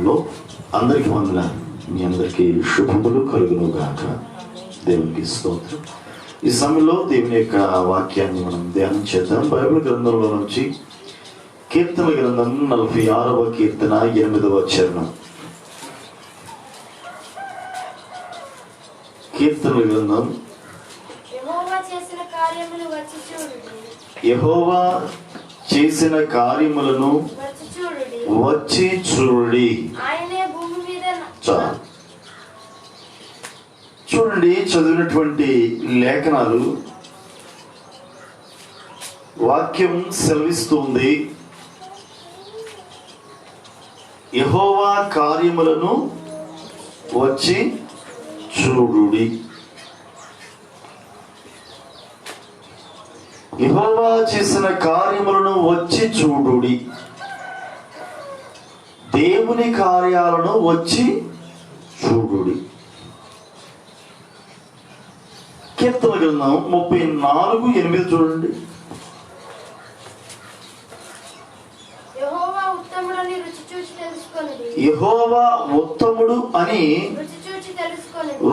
నామంలో అందరికి వందనాలు. మీ అందరికీ శుభములు కలుగును గాక. దేవునికి స్తోత్రం. ఈ సమయంలో దేవుని యొక్క వాక్యాన్ని మనం ధ్యానం చేద్దాం. బైబిల్ గ్రంథంలో నుంచి కీర్తన గ్రంథం 46వ కీర్తన 8వ చరణం. కీర్తన గ్రంథం యెహోవా చేసిన కార్యములను వచ్చి చూడుడి. చూడండి, చదివినటువంటి లేఖనాలు వాక్యం సెలవిస్తుంది, యెహోవా కార్యములను వచ్చి చూడుడి. యెహోవా చేసిన కార్యములను వచ్చి చూడుడి. దేవుని కార్యాలను వచ్చి చూడుడి. కీర్తన గ్రంథం 34:8 చూడండి. యెహోవా ఉత్తముడు అని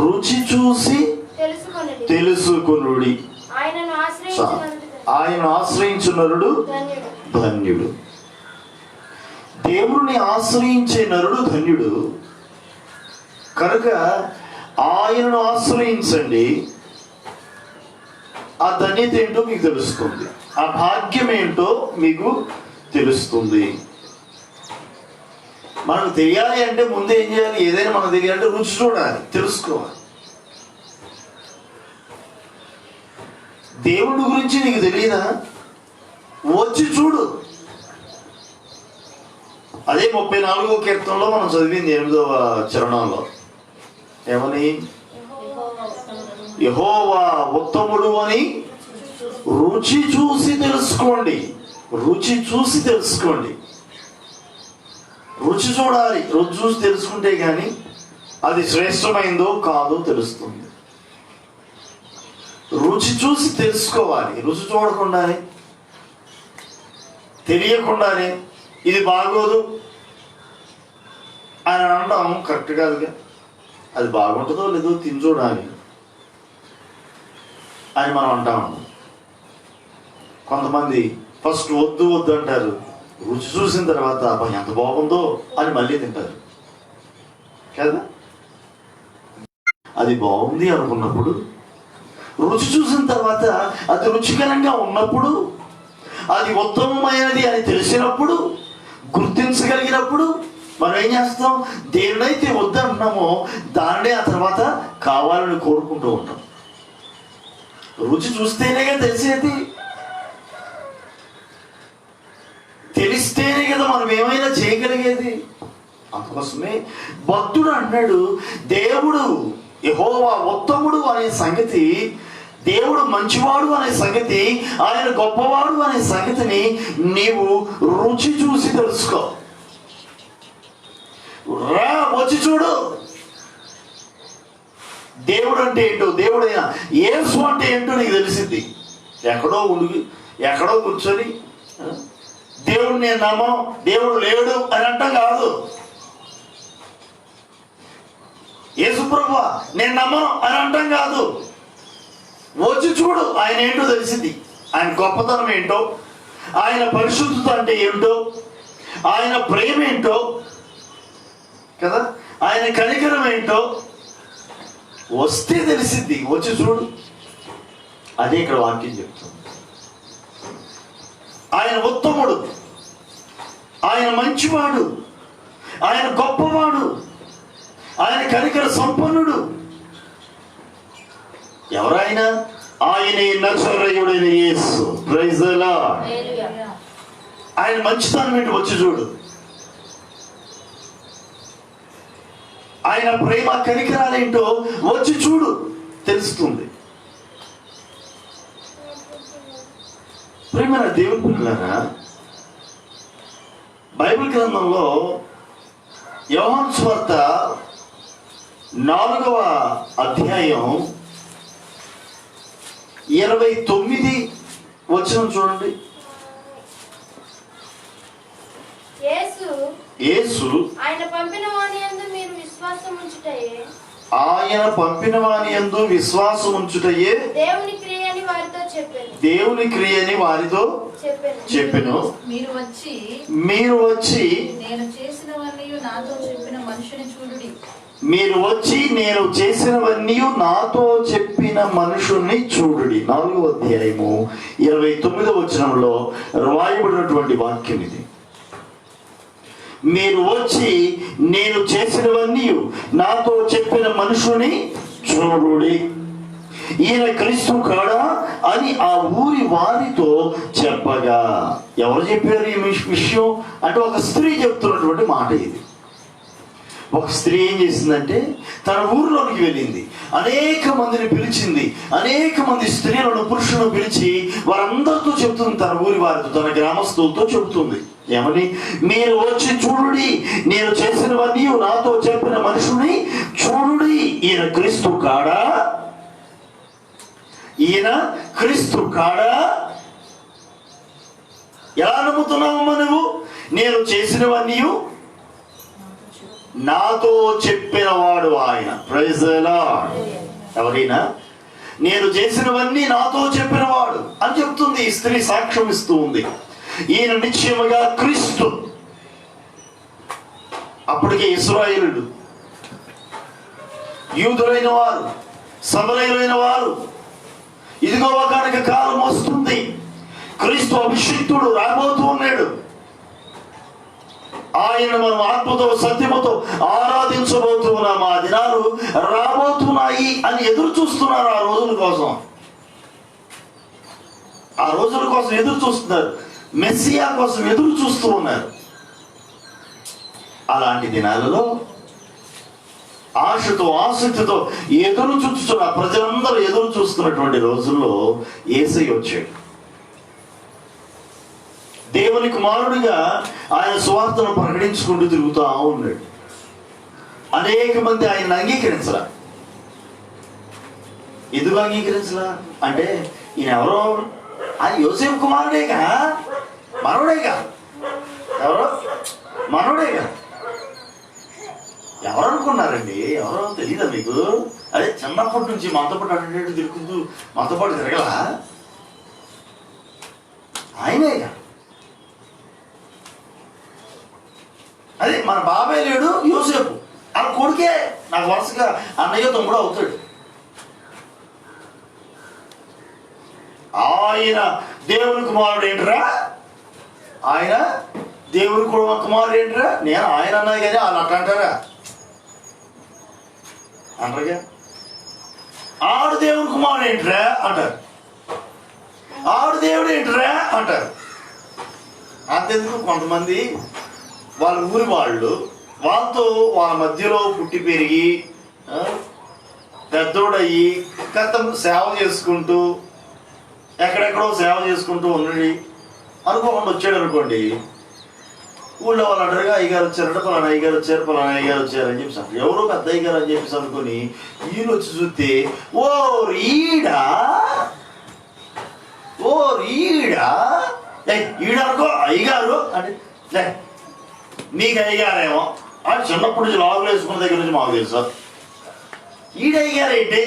రుచి చూసి తెలుసుకొనుడి. ఆయన ఆశ్రయించు ధన్యుడు. దేవుని ఆశ్రయించే నరుడు ధన్యుడు. కనుక ఆయనను ఆశ్రయించండి. ఆ ధన్యత ఏంటో మీకు తెలుస్తుంది, ఆ భాగ్యం ఏంటో మీకు తెలుస్తుంది. మనకు తెలియాలి అంటే ముందే ఏం చేయాలి? ఏదైనా మనకు తెలియాలంటే రుచి చూడాలి, తెలుసుకోవాలి. దేవుడి గురించి నీకు తెలియదా? వచ్చి చూడు. అదే 34వ కీర్తనలో మనం చదివింది 8వ చరణంలో ఏమని? యెహోవా ఉత్తముడు అని రుచి చూసి తెలుసుకోండి. రుచి చూసి తెలుసుకోండి. రుచి చూడాలి. రుచి చూసి తెలుసుకుంటే గాని అది శ్రేష్టమైందో కాదో తెలుస్తుంది. రుచి చూసి తెలుసుకోవాలి. రుచి చూడకుండానే, తెలియకుండానే ఇది బాగోదు అని అనడం కరెక్ట్ కాదుగా. అది బాగుంటుందో లేదో తిని చూడాలి అని మనం అంటాము. కొంతమంది ఫస్ట్ వద్దు వద్దు అంటారు, రుచి చూసిన తర్వాత ఎంత బాగుందో అని మళ్ళీ తింటారు కదా. అది బాగుంది అనుకున్నప్పుడు, రుచి చూసిన తర్వాత అది రుచికరంగా ఉన్నప్పుడు, అది ఉత్తమమైనది అని తెలిసినప్పుడు, గుర్తించగలిగినప్పుడు మనం ఏం చేస్తాం? దేన్నైతే వద్దంటున్నామో దాన్నే ఆ తర్వాత కావాలని కోరుకుంటూ ఉంటాం. రుచి చూస్తేనే తెలిసేది. తెలిస్తేనే కదా మనం ఏమైనా చేయగలిగేది. అందుకోసమే భక్తుడు అన్నాడు, దేవుడు యెహోవా ఉత్తముడు అనే సంగతి, దేవుడు మంచివాడు అనే సంగతి, ఆయన గొప్పవాడు అనే సంగతిని నీవు రుచి చూసి తెలుసుకో. రా, వచ్చి చూడు. దేవుడు అంటే ఏంటో, దేవుడైనా యేసు అంటే ఏంటో నీకు తెలిసింది. ఎక్కడో కూర్చొని దేవుడు నేను నమ్మను, దేవుడు లేడు అని అంటాం కాదు. యేసు ప్రభువా నేను నమ్మను అని అంటాం కాదు. వచ్చి చూడు, ఆయన ఏంటో తెలిసింది. ఆయన గొప్పతనం ఏంటో, ఆయన పరిశుద్ధత అంటే ఏంటో, ఆయన ప్రేమ ఏంటో కదా, ఆయన కనికరం ఏంటో వస్తే తెలిసింది. వచ్చి చూడు. అదే ఇక్కడ వాక్యం చెప్తుంది. ఆయన ఉత్తముడు, ఆయన మంచివాడు, ఆయన గొప్పవాడు, ఆయన కనికర సంపన్నుడు. ఎవరైనా ఆయనే నజరేయుడైన యేసు. Praise the lord. ఆయన మంచితనం ఏంటి? వచ్చి చూడు. ఆయన ప్రేమ కనికరాలేంటో వచ్చి చూడు, తెలుస్తుంది. ప్రేమ దేవుని పిల్లలారా, బైబిల్ గ్రంథంలో యోహాను సువార్త 4వ అధ్యాయం 29 వచనం చూడండి. యేసు ఆయన పంపిన వాని యందు మీరు విశ్వాసం ఉంచుటయే ఆయన పంపిన వాని యందు విశ్వాసం ఉంచుటయే దేవుని క్రియ అని వారితో చెప్పాను. దేవుని క్రియని వారితో చెప్పెను. మీరు వచ్చి నేను చేసినవన్నీ నాతో చెప్పిన మనుషుని చూడుడి. మీరు వచ్చి నేను చేసినవన్నీ నాతో చెప్పిన మనుషుల్ని చూడుడి. 4వ అధ్యాయము 29వ వచనంలో రాయబడినటువంటి వాక్యం ఇది. మీరు వచ్చి నేను చేసినవన్నీ నాతో చెప్పిన మనుషుని చూడుడి. ఈయన క్రీస్తు కాడా అని ఆ ఊరి వారితో చెప్పగా, ఎవరు చెప్పారు ఈ విషయం అంటే ఒక స్త్రీ చెప్తున్నటువంటి మాట ఇది. ఒక స్త్రీ ఏం చేసిందంటే తన ఊరిలోనికి వెళ్ళింది, అనేక మందిని పిలిచింది, అనేక మంది స్త్రీలను పురుషులను పిలిచి వారందరితో చెబుతుంది, తన ఊరి వారితో, తన గ్రామస్తులతో చెబుతుంది. ఏమని? మీరు వచ్చి చూడుడి, నేను చేసినవన్నీ నాతో చెప్పిన మనుషుని చూడుడి. ఈయన క్రీస్తు కాడా? ఈయన క్రీస్తు కాడా? ఎలా నమ్ముతున్నావమ్మా నువ్వు? నేను చేసినవన్నీ నాతో చెప్పినవాడు ఆయన. Praise the lord. ఎవరైనా నేను చేసినవన్నీ నాతో చెప్పినవాడు అని చెప్తుంది ఈ స్త్రీ, సాక్ష్యం ఇస్తూ ఉంది. ఈయన నిశ్చయముగా క్రీస్తు. అప్పటికే ఇశ్రాయేలులు, యూదులైన వారు, సమరయులైన వారు, ఇదిగో ఒకనొక కాలం వస్తుంది, క్రీస్తు అభిషిక్తుడు రాబోతూ ఉన్నాడు, ఆయన మనం ఆత్మతో సత్యముతో ఆరాధించబోతున్నాం, ఆ దినాలు రాబోతున్నాయి అని ఎదురు చూస్తున్నారు. ఆ రోజుల కోసం, ఆ రోజుల కోసం ఎదురు చూస్తున్నారు, మెస్సియా కోసం ఎదురు చూస్తూ ఉన్నారు. అలాంటి దినాలలో ఆశతో ఆసక్తితో ఎదురు చూస్తున్న ప్రజలందరూ ఎదురు చూస్తున్నటువంటి రోజుల్లో యేసయ్య వచ్చాడు. దేవుని కుమారుడిగా ఆయన సువార్తను ప్రకటించుకుంటూ తిరుగుతూ ఉన్నాడు. అనేక మంది ఆయన అంగీకరించరా. ఎందుకు అంగీకరించరా అంటే, ఈయన ఎవరో ఆయన యోసేపు కుమారుడేగా, మనవడేగా, ఎవరో మనవడేగా. ఎవరు అనుకున్నారండి? ఎవరో తెలీదా మీకు? అదే చిన్నప్పటి నుంచి మనతో పాటు అటు తిరుగుతూ మనతో పాటు తిరగలా, ఆయనేగా. అదే మన బాబాయ్ లేడు, యోసేపు ఆ కొడుకే నాకు వరుసగా అన్నయ్య తమ్ముడు అవుతాడు. ఆయన దేవుని కుమారుడు ఏంట్రా? ఆయన దేవుని కుమారుడు ఏంట్రా? నేను ఆయన అన్నా కానీ వాళ్ళు అట్లా అంటారా? అంటారుగా. ఆడు దేవుని కుమారుడు ఏంట్రా అంటారు, ఆడు దేవుడు ఏంట్రా అంటారు. అంతెందుకు కొంతమంది వాళ్ళ ఊరి వాళ్ళు, వాళ్ళతో వాళ్ళ మధ్యలో పుట్టి పెరిగి పెద్దోడయ్యి గతం సేవ చేసుకుంటూ ఎక్కడెక్కడో సేవ చేసుకుంటూ ఉన్నది అనుకోకుండా వచ్చాడు అనుకోండి, ఊళ్ళో వాళ్ళు అంటారుగా అయ్యగారు వచ్చారంటే పలానా అయ్యగారు వచ్చారు, పలానా అయ్యగారు వచ్చారు అని చెప్పేసి ఎవరో పెద్ద అయ్యగారు అని చెప్పేసి అనుకుని ఈయన వచ్చి చూస్తే ఓ ఈడా ఈడనుకో అయ్యగారు అంటే నీకు అయ్యగారేమో అని చిన్నప్పటి నుంచి లాగులు వేసుకున్న దగ్గర నుంచి మాకు తెలుసు. ఈడయ్యగారు ఏంటి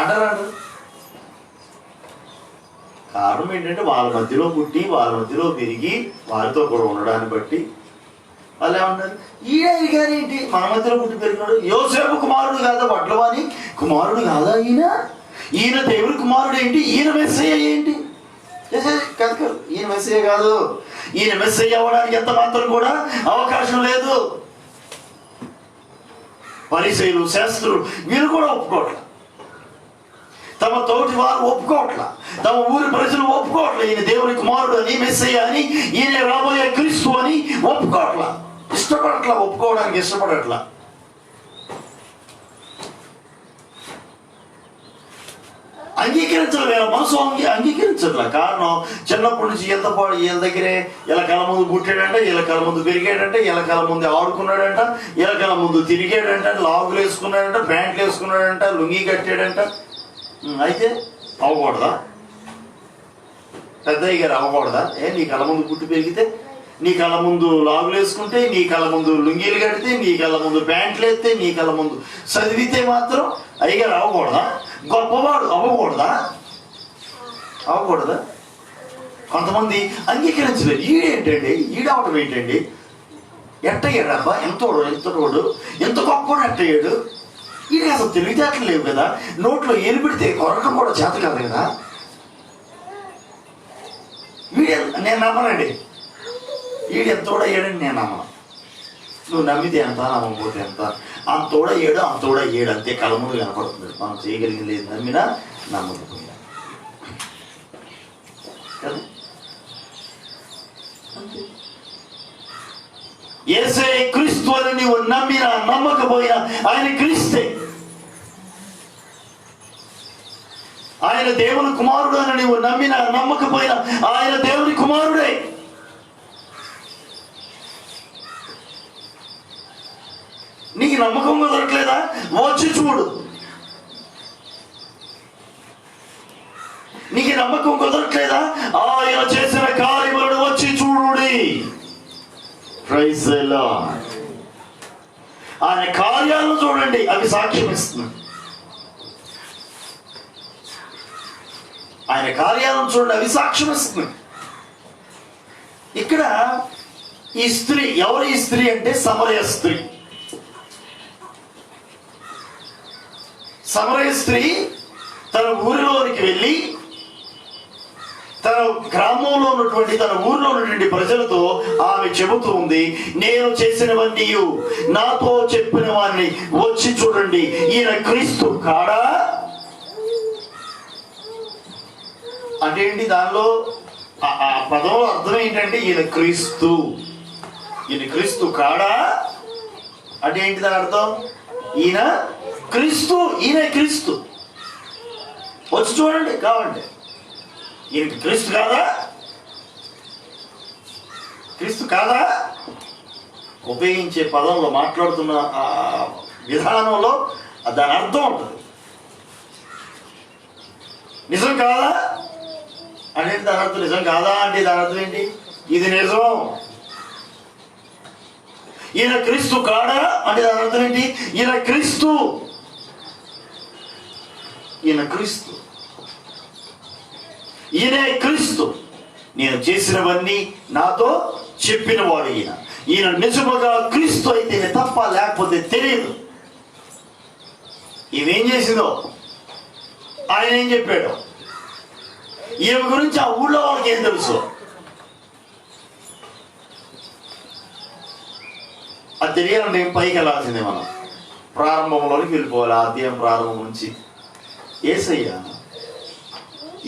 అంటారు. కారణం ఏంటంటే వాళ్ళ మధ్యలో పుట్టి వాళ్ళ మధ్యలో పెరిగి వారితో కూడా ఉండడాన్ని బట్టి వాళ్ళు ఏమన్నారు, ఈడయ్యగారు ఏంటి మన మధ్యలో పుట్టి పెరిగినాడు, యోసేపు కుమారుడు కాదా, వడ్లవాని కుమారుడు కాదా ఈయన దేవుడి కుమారుడు ఏంటి, ఈయన మెస్సయ్య ఏంటి? కాదు, ఈయన మెస్సయ్య కాదు. ఈయన మెస్సయ్య అవ్వడానికి ఎంత మాత్రం కూడా అవకాశం లేదు. పరిసయ్యులు, శాస్త్రులు వీరు కూడా ఒప్పుకోవట్ల, తమ తోటి వారు ఒప్పుకోవట్ల, తమ ఊరి ప్రజలు ఒప్పుకోవట్ల ఈయన దేవుని కుమారుడు అని, మెస్సయ్య అని, ఈయన రాబోయే క్రీస్తు అని ఒప్పుకోవట్ల, ఇష్టపడట్లా, ఒప్పుకోవడానికి ఇష్టపడట్లా. అంగీకరించడం వీళ్ళ మనసు అంగీకరించట్లా. కారణం చిన్నప్పటి నుంచి ఎంత పాడు వీళ్ళ దగ్గరే ఇలా కళ్ళ ముందు పుట్టాడంట, వీళ్ళ కళ్ళ ముందు పెరిగాడంట, వీళ్ళ కళ్ళ ముందు ఆడుకున్నాడంట, వీళ్ళ కళ్ళ ముందు తిరిగాడంట, లాగులు వేసుకున్నాడంట, ప్యాంట్లు వేసుకున్నాడంట, లుంగి కట్టాడంట. అయితే అవ్వకూడదా? పెద్దయ్య గారు అవ్వకూడదా? నీ కళ్ళ ముందు పుట్టి పెరిగితే నీ కళ్ళ ముందు లాగులు వేసుకుంటే, నీ కళ్ళ ముందు లుంగీలు కడితే, నీ కళ్ళ ముందు ప్యాంట్లు వేస్తే, నీ కళ్ళ ముందు చదివితే మాత్రం అయ్యగారు అవ్వకూడదా? గొప్పవాడు అవ్వకూడదా? అవ్వకూడదా? కొంతమంది అంగీకరించలేదు. ఈడేంటండి, ఈడవడం ఏంటండి, ఎట్టయ్యాడబ్బా, ఎంతోడు ఎంత గొప్పవాడు ఎట్టయ్యాడు, ఈడ అసలు తెలివితేటలు లేవు కదా, నోట్లో ఏలు పెడితే కొరకడం కూడా చేత కాదు కదా, వీడే నేను నమ్మనండి, వీడు ఎంతోడయ్యాడని నేను నమ్మను. నువ్వు నమ్మితే ఎంత, నమ్మకపోతే ఎంత, అంతోడయ్యాడు అంతే కళ్ళ ముందు కనపడుతుంది. మనం చేయగలిగింది లేదు, నమ్మినా నమ్మకపోయినా కదా. యేసే క్రీస్తు అని నీవు నమ్మినా నమ్మకపోయినా ఆయన క్రీస్తే. ఆయన దేవుని కుమారుడు అని నీవు నమ్మినా నమ్మకపోయినా ఆయన దేవుని కుమారుడే. నీకు నమ్మకం కుదరట్లేదా? వచ్చి చూడు. నీకు నమ్మకం కుదరట్లేదా? ఆయన చేసిన కార్యములను వచ్చి చూడుడి. Praise the lord. ఆయన కార్యాలను చూడండి, అవి సాక్ష్యం ఇస్తుంది. ఆయన కార్యాలను చూడండి, అవి సాక్ష్యం ఇస్తుంది. ఇక్కడ ఈ స్త్రీ ఎవరు? ఈ స్త్రీ అంటే సమరయ స్త్రీ. సమరయ స్త్రీ తన ఊరిలోనికి వెళ్ళి తన గ్రామంలో ఉన్నటువంటి, తన ఊరిలో ఉన్నటువంటి ప్రజలతో ఆమె చెబుతూ ఉంది, నేను చేసినవన్నీ నాతో చెప్పిన వారిని వచ్చి చూడండి, ఈయన క్రీస్తు కాడా అంటే ఏంటి? దానిలో ఆ పదంలో అర్థం ఏంటంటే ఈయన క్రీస్తు కాడా అంటే ఏంటి? దాని అర్థం ఈయన క్రీస్తు వచ్చి చూడండి కావండి. ఈయనకి క్రీస్తు కాదా ఉపయోగించే పదంలో, మాట్లాడుతున్న విధానంలో దాని అర్థం ఉంటుంది. నిజం కాదా అంటే దాని అర్థం, నిజం కాదా అంటే దాని అర్థం ఏంటి? ఇది నిజం. ఈయన క్రీస్తు కాడా అంటే దాని అర్థం ఏంటి? ఈయన ఈయనే క్రీస్తు. నేను చేసినవన్నీ నాతో చెప్పిన వాడు ఈయన నిజముగా క్రీస్తు అయితేనే తప్ప లేకపోతే తెలియదు. ఈమెం చేసిందో, ఆయన ఏం చెప్పాడు, ఈమె గురించి ఆ ఊళ్ళో వాళ్ళకి ఏం తెలుసు అది తెలియాలంటే పైకి వెళ్ళాల్సిందే. మనం ప్రారంభంలోనికి వెళ్ళిపోవాలి. అధ్యాయం ప్రారంభం నుంచి. యేసయ్య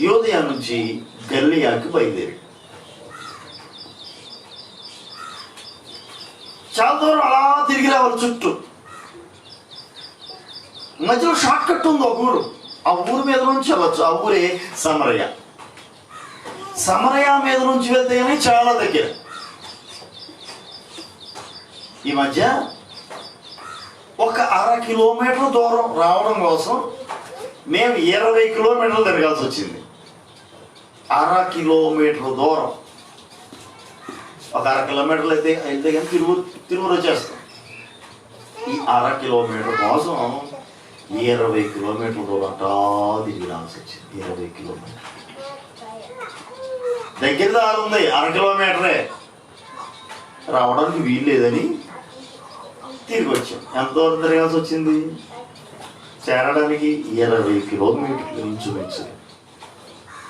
యోదయ నుంచి గలిలయకి బయలుదేరి చాలా దూరం అలా తిరిగి రావాలి చుట్టూ. మధ్యలో షార్ట్ కట్ ఉంది ఒక ఊరు. ఆ ఊరు మీద నుంచి వెళ్ళచ్చు. ఆ ఊరే సమరయ మీద నుంచి వెళ్తే కానీ చాలా దగ్గర. ఈ మధ్య ఒక 1/2 కిలోమీటర్ దూరం రావడం కోసం మేము 20 కిలోమీటర్లు తిరగాల్సి వచ్చింది. 1/2 కిలోమీటర్ దూరం, ఒక 1/2 కిలోమీటర్లు అయితే కానీ తిరువురు వచ్చేస్తాం. ఈ 1/2 కిలోమీటర్ కోసం 20 కిలోమీటర్ల దూరం అటా తిరిగి రావాల్సి వచ్చింది. 20 కిలోమీటర్ దగ్గర దారి ఉంది, 1/2 కిలోమీటరే. రావడానికి వీలు లేదని తిరిగి వచ్చాం. ఎంత దూరం తిరగాల్సి వచ్చింది? చేరడానికి 20 కిలోమీటర్లు ఇంచుమించు.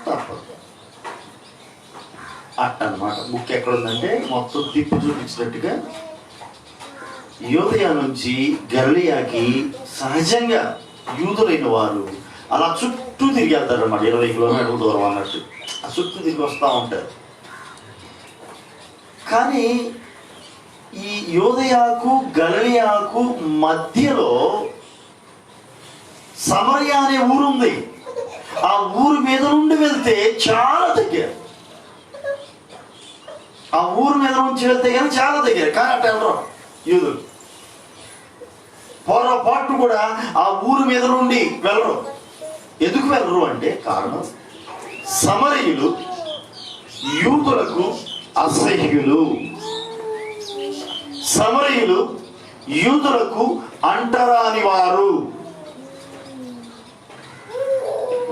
తప్పదు అట్టనమాట. బుక్ ఎక్కడుందంటే మొత్తం తిప్పి చూపించినట్టుగా యోదయ నుంచి గలిలయకి సహజంగా యూదులైన వారు అలా చుట్టూ తిరిగి వెళ్తారు అన్నమాట. 20 కిలోమీటర్ల దూరం అన్నట్టు ఆ చుట్టూ తిరిగి వస్తూ ఉంటారు. కానీ ఈ యోదయకు గలిలయకు మధ్యలో సమరయ అనే ఊరుంది. ఆ ఊరు మీద నుండి వెళ్తే చాలా దగ్గర. ఆ ఊరు మీద నుంచి వెళ్తే కానీ చాలా దగ్గర. కానీ అట్ట వెళ్ళరు యూదులు. పొరపాటు కూడా ఆ ఊరు మీద నుండి వెళ్ళరు. ఎందుకు వెళ్ళరు అంటే కారణం, సమరయులు యూదులకు అసహ్యులు. సమరయులు యూదులకు అంటరాని వారు.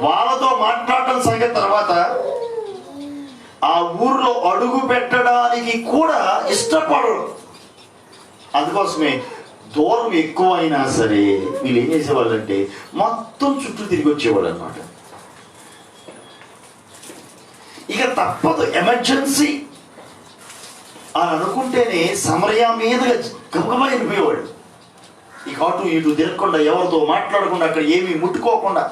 వాళ్ళతో మాట్లాడటం సంగతి తర్వాత ఆ ఊర్లో అడుగు పెట్టడానికి కూడా ఇష్టపడరు. అందుకోసమే దూరం ఎక్కువ అయినా సరే వీళ్ళు ఏం చేసేవాళ్ళు అంటే మొత్తం చుట్టూ తిరిగి వచ్చేవాళ్ళు అనమాట. ఇక తప్పదు, ఎమర్జెన్సీ అని అనుకుంటేనే సమరయ మీదుగా గమగమా వెళ్ళిపోయేవాడు. ఇక అటు ఇటు తిరగకుండా, ఎవరితో మాట్లాడకుండా, అక్కడ ఏమీ ముట్టుకోకుండా,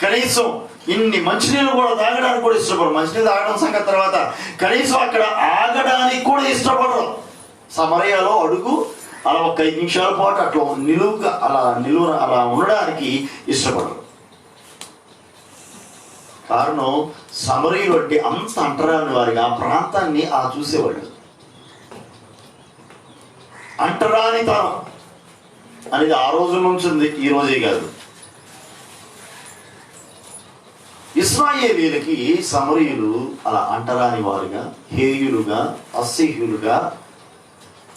కనీసం ఇన్ని మంచినీళ్ళు కూడా తాగడానికి కూడా ఇష్టపడరు. మంచినీళ్ళు తాగడం సంగతి తర్వాత కనీసం అక్కడ ఆగడానికి కూడా ఇష్టపడరు. సమరయలో అడుగు అలా ఒక 5 నిమిషాల పాటు అట్లా నిలువుగా అలా ఉండడానికి ఇష్టపడరు. కారణం సమరయులు అంటే అంత అంటరాని వారిగా ఆ ప్రాంతాన్ని చూసేవాళ్ళు. అంటరానితనం అనేది ఆ రోజు నుంచి ఉంది, ఈ రోజే కాదు. ఇశ్రాయేలీయులకి సమరయులు అలా అంటరాని వారుగా, హేయులుగా, అసహ్యులుగా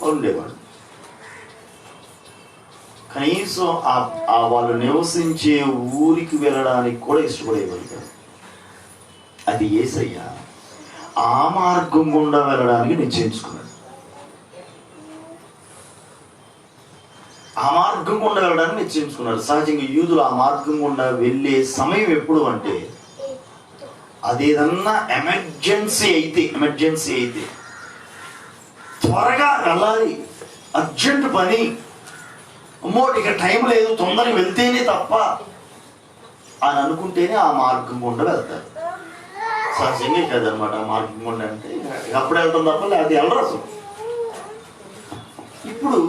ఉండేవాడు. కనీసం వాళ్ళు నివసించే ఊరికి వెళ్ళడానికి కూడా ఇష్టపడేవాడు కాదు. అది యేసయ్య ఆ మార్గం గుండా వెళ్ళడానికి నిశ్చయించుకున్నాడు. ఆ మార్గం గుండా వెళ్ళడానికి నిశ్చయించుకున్నాడు. సహజంగా యూదులు ఆ మార్గం గుండా వెళ్ళే సమయం ఎప్పుడు అంటే అదేదన్నా ఎమర్జెన్సీ అయితే త్వరగా వెళ్ళాలి, అర్జెంట్ పని, ఇక టైం లేదు, తొందరగా వెళ్తేనే తప్ప అని అనుకుంటేనే ఆ మార్గం గుండా వెళ్తారు. సహజంగా కదనమాట ఆ మార్గం గుండా అంటే అప్పుడు వెళ్తాం తప్ప లేకపోతే వెళ్ళరు అసలు. ఇప్పుడు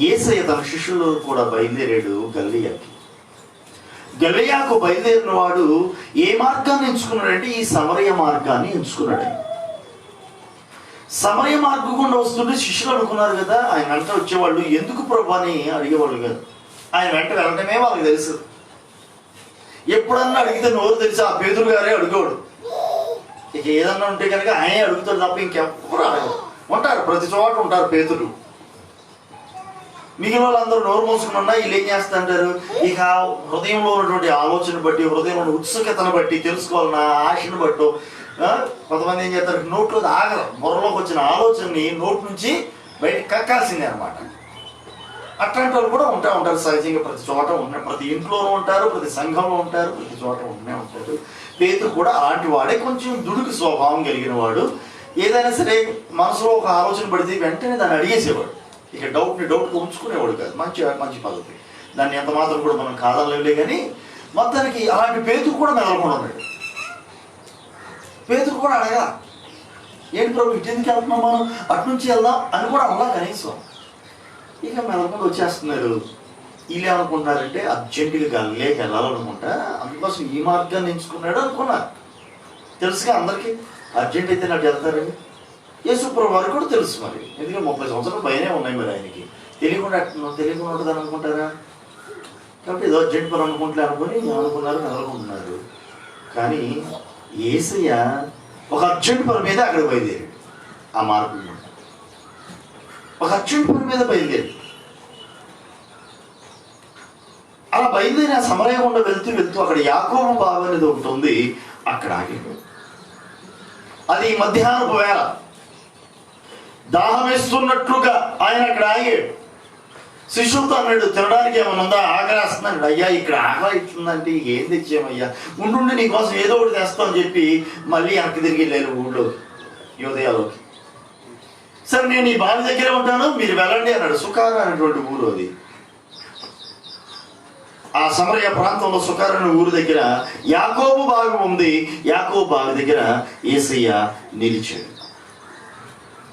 యేసయ్య తన శిష్యులు కూడా బయలుదేరాడు గలిలయకు బయలుదేరిన వాడు ఏ మార్గాన్ని ఎంచుకున్నాడంటే ఈ సమరయ మార్గాన్ని ఎంచుకున్నాడు. సమరయ మార్గం గుండా వస్తుంటే శిష్యులు అనుకున్నారు కదా ఆయన వెంట వచ్చేవాళ్ళు, ఎందుకు ప్రభు అని అడిగేవాళ్ళు కాదు. ఆయన వెంట వెళ్ళటమే వాళ్ళకి తెలుసు. ఎప్పుడన్నా అడిగితే నోరు తెలిసి ఆ పేతురు గారే అడిగేవాడు. ఇక ఏదన్నా ఉంటే కనుక ఆయనే అడుగుతాడు తప్ప ఇంకెవ్వరు అడగరు. ఉంటారు, ప్రతి చోట ఉంటారు పేతురు. మిగిలిన వాళ్ళందరూ నోరు మూసుకుని ఉన్నా వీళ్ళు ఏం చేస్తుంటారు, ఇక హృదయంలో ఉన్నటువంటి ఆలోచన బట్టి, హృదయంలో ఉత్సుకతను బట్టి, తెలుసుకోవాలన్న ఆశను బట్టి కొంతమంది ఏం చేస్తారు, నోట్లో ఆగరు. బుర్రలోకి వచ్చిన ఆలోచనని నోటి నుంచి బయట కక్కాల్సిందే అనమాట. అట్లాంటి వాళ్ళు కూడా ఉంటారు సహజంగా. ప్రతి చోట ఉన్న, ప్రతి ఇంట్లోనూ ఉంటారు, ప్రతి సంఘంలో ఉంటారు, ప్రతి చోట ఉంటారు. పేతురు కూడా అలాంటి వాడే, కొంచెం దుడుకు స్వభావం కలిగిన వాడు. ఏదైనా సరే మనసులో ఒక ఆలోచన పడితే వెంటనే దాన్ని అడిగేసేవాడు. ఇక డౌట్గా ఉంచుకునేవాడు కాదు. మంచి పద్ధతి, దాన్ని ఎంత మాత్రం కూడా మనం కాదనలేవులే. కానీ మొత్తానికి అలాంటి పేతురు కూడా మెదలకుండా ఉన్నాడు. పేతురు కూడా అడగా, ఏంటి ప్రభు ఇటు ఎందుకు వెళ్తున్నాం, మనం అటు నుంచి వెళ్దాం అని కూడా అలా కనీసం. ఇక మెదలకుండా వచ్చేస్తున్నారు. వీళ్ళు ఏమనుకుంటున్నారంటే అర్జెంటుగా గలిలయకి వెళ్ళాలనుకుంటా, అందుకోసం ఈ మార్గాన్ని ఎంచుకున్నాడు అనుకున్నారు. తెలుసుగా అందరికీ అర్జెంట్ అయితే నాకు వెళ్తారని. యేసుప్రభు వారికి కూడా తెలుసు. మరి ఎందుకంటే 30 సంవత్సరాలు భయనే ఉన్నాయి మరి ఆయనకి. తెలియకుండా ఉంటుంది అనుకుంటారా? కాబట్టి ఏదో అర్జెంట్ పని అనుకుంటలే అనుకున్నారు, మెదలుకుంటున్నారు. కానీ యేసయ్య ఒక అర్జెంట్ పని మీద అక్కడ బయలుదేరాడు. ఆ మార్గం ఒక అర్జెంట్ పని మీద బయలుదేరి అలా బయలుదేరి ఆ సమరయ గుండా వెళ్తూ అక్కడ యాకోబు బావి అనేది ఒకటి ఉంది, అక్కడ ఆగాడు. అది మధ్యాహ్నపు వేళ, దాహం వేస్తున్నట్లుగా ఆయన అక్కడ ఆగాడు. శిష్యులతో అన్నాడు, తినడానికి ఏమైనా ఉందా, ఆకలేస్తున్నాడు. అయ్యా ఇక్కడ ఆకలి ఇట్లుందంటే ఏం తెచ్చామయ్యా, ఉండుండి నీకోసం ఏదో ఒకటి తెస్తామని చెప్పి మళ్ళీ వెనక్కి తిరిగి వెళ్ళారు ఊళ్ళోకి, యోదయాలోకి. సరే నేను ఈ బావి దగ్గరే ఉంటాను, మీరు వెళ్ళండి అన్నాడు. సుకార అనేటువంటి ఊరు అది. ఆ సమరయ ప్రాంతంలో సుకార అనే ఊరు దగ్గర యాకోబు బావి ఉంది. యాకోబు బావి దగ్గర యేసయ్య నిలిచాడు.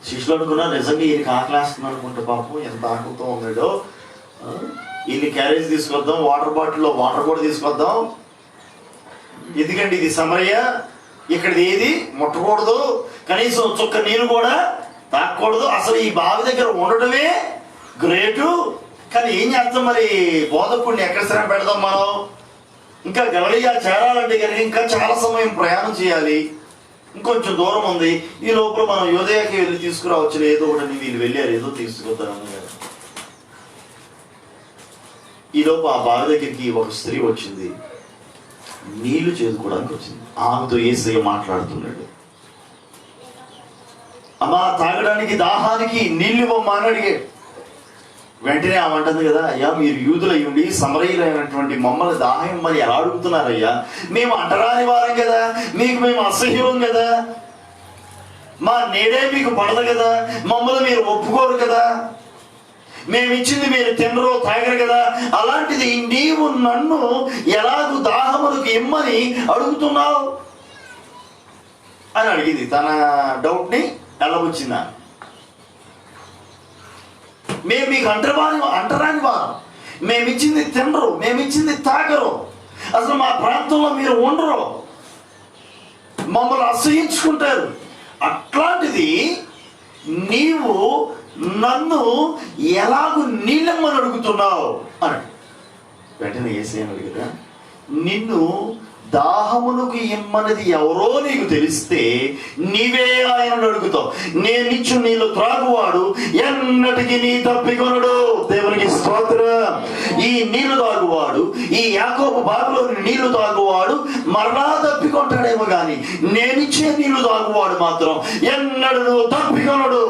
శిష్యులు అనుకున్నా నిజంగా ఈయనకి ఆకలేస్తుంది అనుకుంటే, పాపం ఎంత ఆకలితో ఉన్నాడో, ఈయన క్యారేజ్ తీసుకొద్దాం, వాటర్ బాటిల్లో వాటర్ కూడా తీసుకొద్దాం. ఎందుకంటే ఇది సమరయ, ఇక్కడిది ఏది ముట్టకూడదు, కనీసం చుక్క నీరు కూడా తాకూడదు, అసలు ఈ బావి దగ్గర ఉండటమే గ్రేటు. కానీ ఏం చేస్తాం మరి, బోధకుడిని ఎక్కడ శ్రమ పెడదాం మనం, ఇంకా గలిలయ చేరాలంటే కనుక ఇంకా చాలా సమయం ప్రయాణం చేయాలి. ఇంకొంచెం దూరం ఉంది, ఈ లోపల మనం యోదయకి వెళ్ళి తీసుకురావచ్చు, ఏదో ఒకటి వీళ్ళు వెళ్ళారు, ఏదో తీసుకుపోతారని కదా. ఈ లోపు ఆ బావి దగ్గరికి ఒక స్త్రీ వచ్చింది, నీళ్లు చేదుకోవడానికి వచ్చింది. ఆమెతో యేసయ్య మాట్లాడుతున్నాడు. అమ్మా, తాగడానికి దాహానికి నీళ్ళు ఇవ్వమ్మా అని అడిగాడు. వెంటనే ఆమె అంటుంది కదా, అయ్యా మీరు యూదులయ్యుండి సమరయులైనటువంటి మమ్మల్ని దాహం ఇమ్మని ఎలా అడుగుతున్నారయ్యా? మేము అంటరాని వారం కదా, మేము అసహ్యం కదా, మా నేడే మీకు పడదు కదా, మమ్మల్ని మీరు ఒప్పుకోరు కదా, మేమిచ్చింది మీరు తినరు తాగరు కదా, అలాంటిది నీవు నన్ను ఎలాగూ దాహములకు ఇమ్మని అడుగుతున్నావు అని అడిగింది. తన డౌట్ని వెళ్ళబుచ్చిందా. మేము మీకు అంటరాని వారు, మేమిచ్చింది తినరు, మేమిచ్చింది తాగరు, అసలు మా ప్రాంతంలో మీరు ఉండరు, మమ్మల్ని అసహించుకుంటారు, అట్లాంటిది నీవు నన్ను ఎలాగూ నీళ్ళమ్మని అడుగుతున్నావు అని. వెంటనే యేసయ్య అడిగారా, నిన్ను దాహమునకు ఇమ్మన్నది ఎవరో నీకు తెలిస్తే నీవే ఆయనను అడుగుతావు. నేనిచ్చు నీళ్ళు త్రాగువాడు ఎన్నటికీ నీ తప్పికొనడు. దేవునికి స్తోత్రం. ఈ నీళ్లు తాగువాడు, ఈ యాకోబు బావిలోని నీళ్లు తాగువాడు మరలా తప్పికొంటాడేమో కానీ నేనిచ్చే నీళ్లు తాగువాడు మాత్రం ఎన్నడూ తప్పికొనడు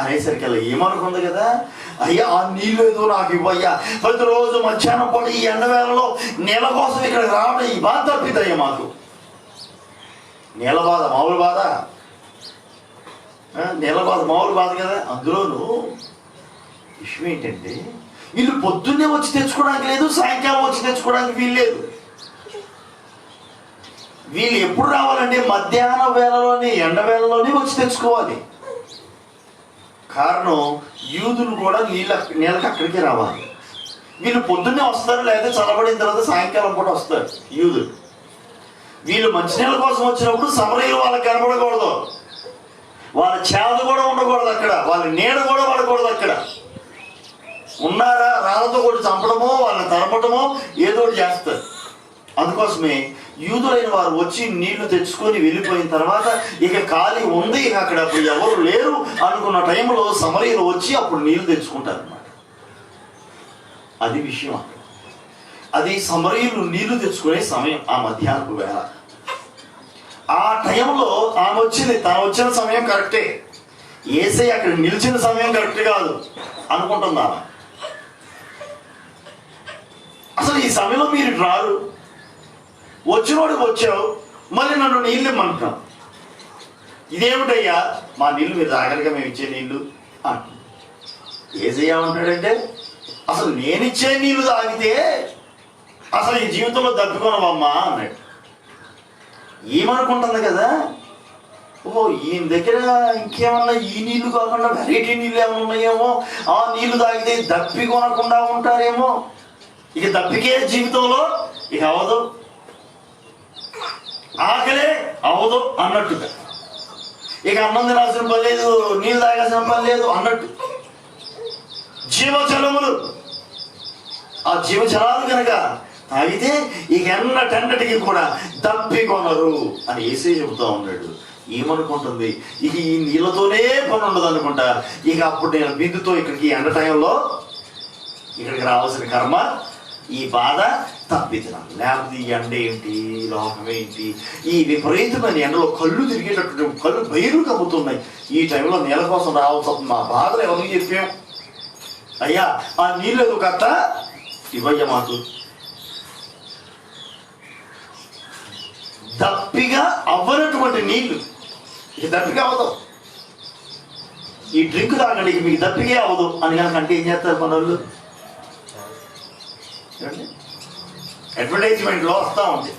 అనేసరికి అలా ఏమనుకుంది కదా, అయ్యా ఆ నీళ్ళు ఏదో నాకు ఇవ్వయ్యా, ప్రతిరోజు మధ్యాహ్నం పూట ఈ ఎండవేళలో నీళ్ళ కోసం ఇక్కడికి రావడం ఈ బాధ తప్పిదయ్యా మాకు. నీళ్ళ బాధ మామూలు బాధ, నీళ్ళ బాధ మామూలు బాధ కదా. అందులోనూ విషయం ఏంటంటే వీళ్ళు పొద్దున్నే వచ్చి తెచ్చుకోవడానికి లేదు, సాయంకాలం వచ్చి తెచ్చుకోవడానికి వీలు లేదు. వీళ్ళు ఎప్పుడు రావాలంటే మధ్యాహ్న వేళలోని ఎండవేళలోనే వచ్చి తెచ్చుకోవాలి. కారణం యూదులు కూడా నీళ్ళకి అక్కడికే రావాలి. వీళ్ళు పొద్దున్నే వస్తారు, లేదా చల్లబడిన తర్వాత సాయంకాలం పూట వస్తారు యూదులు. వీళ్ళు మంచినీళ్ళ కోసం వచ్చినప్పుడు సమరయులు వాళ్ళకి కనబడకూడదు, వాళ్ళ చేద కూడా ఉండకూడదు అక్కడ, వాళ్ళ నీడ కూడా పడకూడదు అక్కడ. ఉన్నారా రాళ్ళతో కూడా చంపడమో వాళ్ళని తరమటమో ఏదో ఒకటి చేస్తారు. అందుకోసమే యూదులైన వారు వచ్చి నీళ్లు తెచ్చుకొని వెళ్ళిపోయిన తర్వాత ఇక ఖాళీ ఉంది, ఇక అక్కడ అప్పుడు ఎవరు లేరు అనుకున్న టైంలో సమరయులు వచ్చి అప్పుడు నీళ్లు తెచ్చుకుంటారు అన్నమాట. అది విషయం. అది సమరయులు నీళ్లు తెచ్చుకునే సమయం, ఆ మధ్యాహ్నపు వేళ. ఆ టైంలో ఆమె వచ్చింది, తను వచ్చిన సమయం కరెక్టే, యేసయ్య అక్కడ నిలిచిన సమయం కరెక్ట్ కాదు అనుకుంటుందా. అసలు ఈ సమయంలో మీరు రారు, వచ్చినోడు వచ్చావు, మళ్ళీ నన్ను నీళ్ళు ఇమ్మంటున్నావు, ఇదేమిటయ్యా మా నీళ్ళు మీరు తాగలిగా మేము ఇచ్చే నీళ్ళు అంట. యేసయ్య ఏమంటాడంటే, అసలు నేనిచ్చే నీళ్ళు తాగితే అసలు ఈ జీవితంలో తప్పుకోనవమ్మా అన్నాడు. ఏమనుకుంటుంది కదా, ఓ ఈయన దగ్గర ఇంకేమన్నా ఈ నీళ్లు కాకుండా వెరైటీ నీళ్ళు ఏమైనా ఉన్నాయేమో, ఆ నీళ్లు తాగితే దప్పి కొనకుండా ఉంటారేమో, ఇక దప్పికే జీవితంలో ఇక అవదు, ఆకలే అవదు అన్నట్టుగా, ఇక అన్నం తినాల్సిన పని లేదు, నీళ్ళు తాగాల్సిన పని లేదు అన్నట్టు. జీవజలములు, ఆ జీవజలాలు కనుక తాగితే ఇక ఎన్నటెన్నటికి కూడా దప్పి కొనరు అని యేసయ్య చెబుతా ఉన్నాడు. ఏమనుకుంటుంది, ఇక ఈ నీళ్ళతోనే పని ఉండదు అనుకుంటా, ఇక అప్పుడు నేను బిందుతో ఇక్కడికి ఎండ టైంలో ఇక్కడికి రావాల్సిన కర్మ, ఈ బాధ తప్పితున్నాను. లేకపోతే ఈ ఎండ ఏంటి, లోకం ఏంటి, ఈ విపరీతమైన ఎండలో కళ్ళు తిరిగేటట్టు కళ్ళు బయలు కమ్ముతున్నాయి, ఈ టైంలో నీళ్ళ కోసం రావాల్సి వస్తుంది. మా బాధలు ఎవరికి చెప్పాం, అయ్యా ఆ నీళ్ళు ఎందుకు కట్ట ఇవ్వయ్య మాకు. దప్పిగా అవ్వనటువంటి నీళ్లు ఇక దప్పిగా అవ్వదు, ఈ డ్రింక్ తాగండి ఇక మీకు దప్పిగే అవ్వదు అని కనుకంటే ఏం చేస్తారు మన వాళ్ళు, అడ్వర్టైజ్మెంట్లో వస్తూ ఉంది.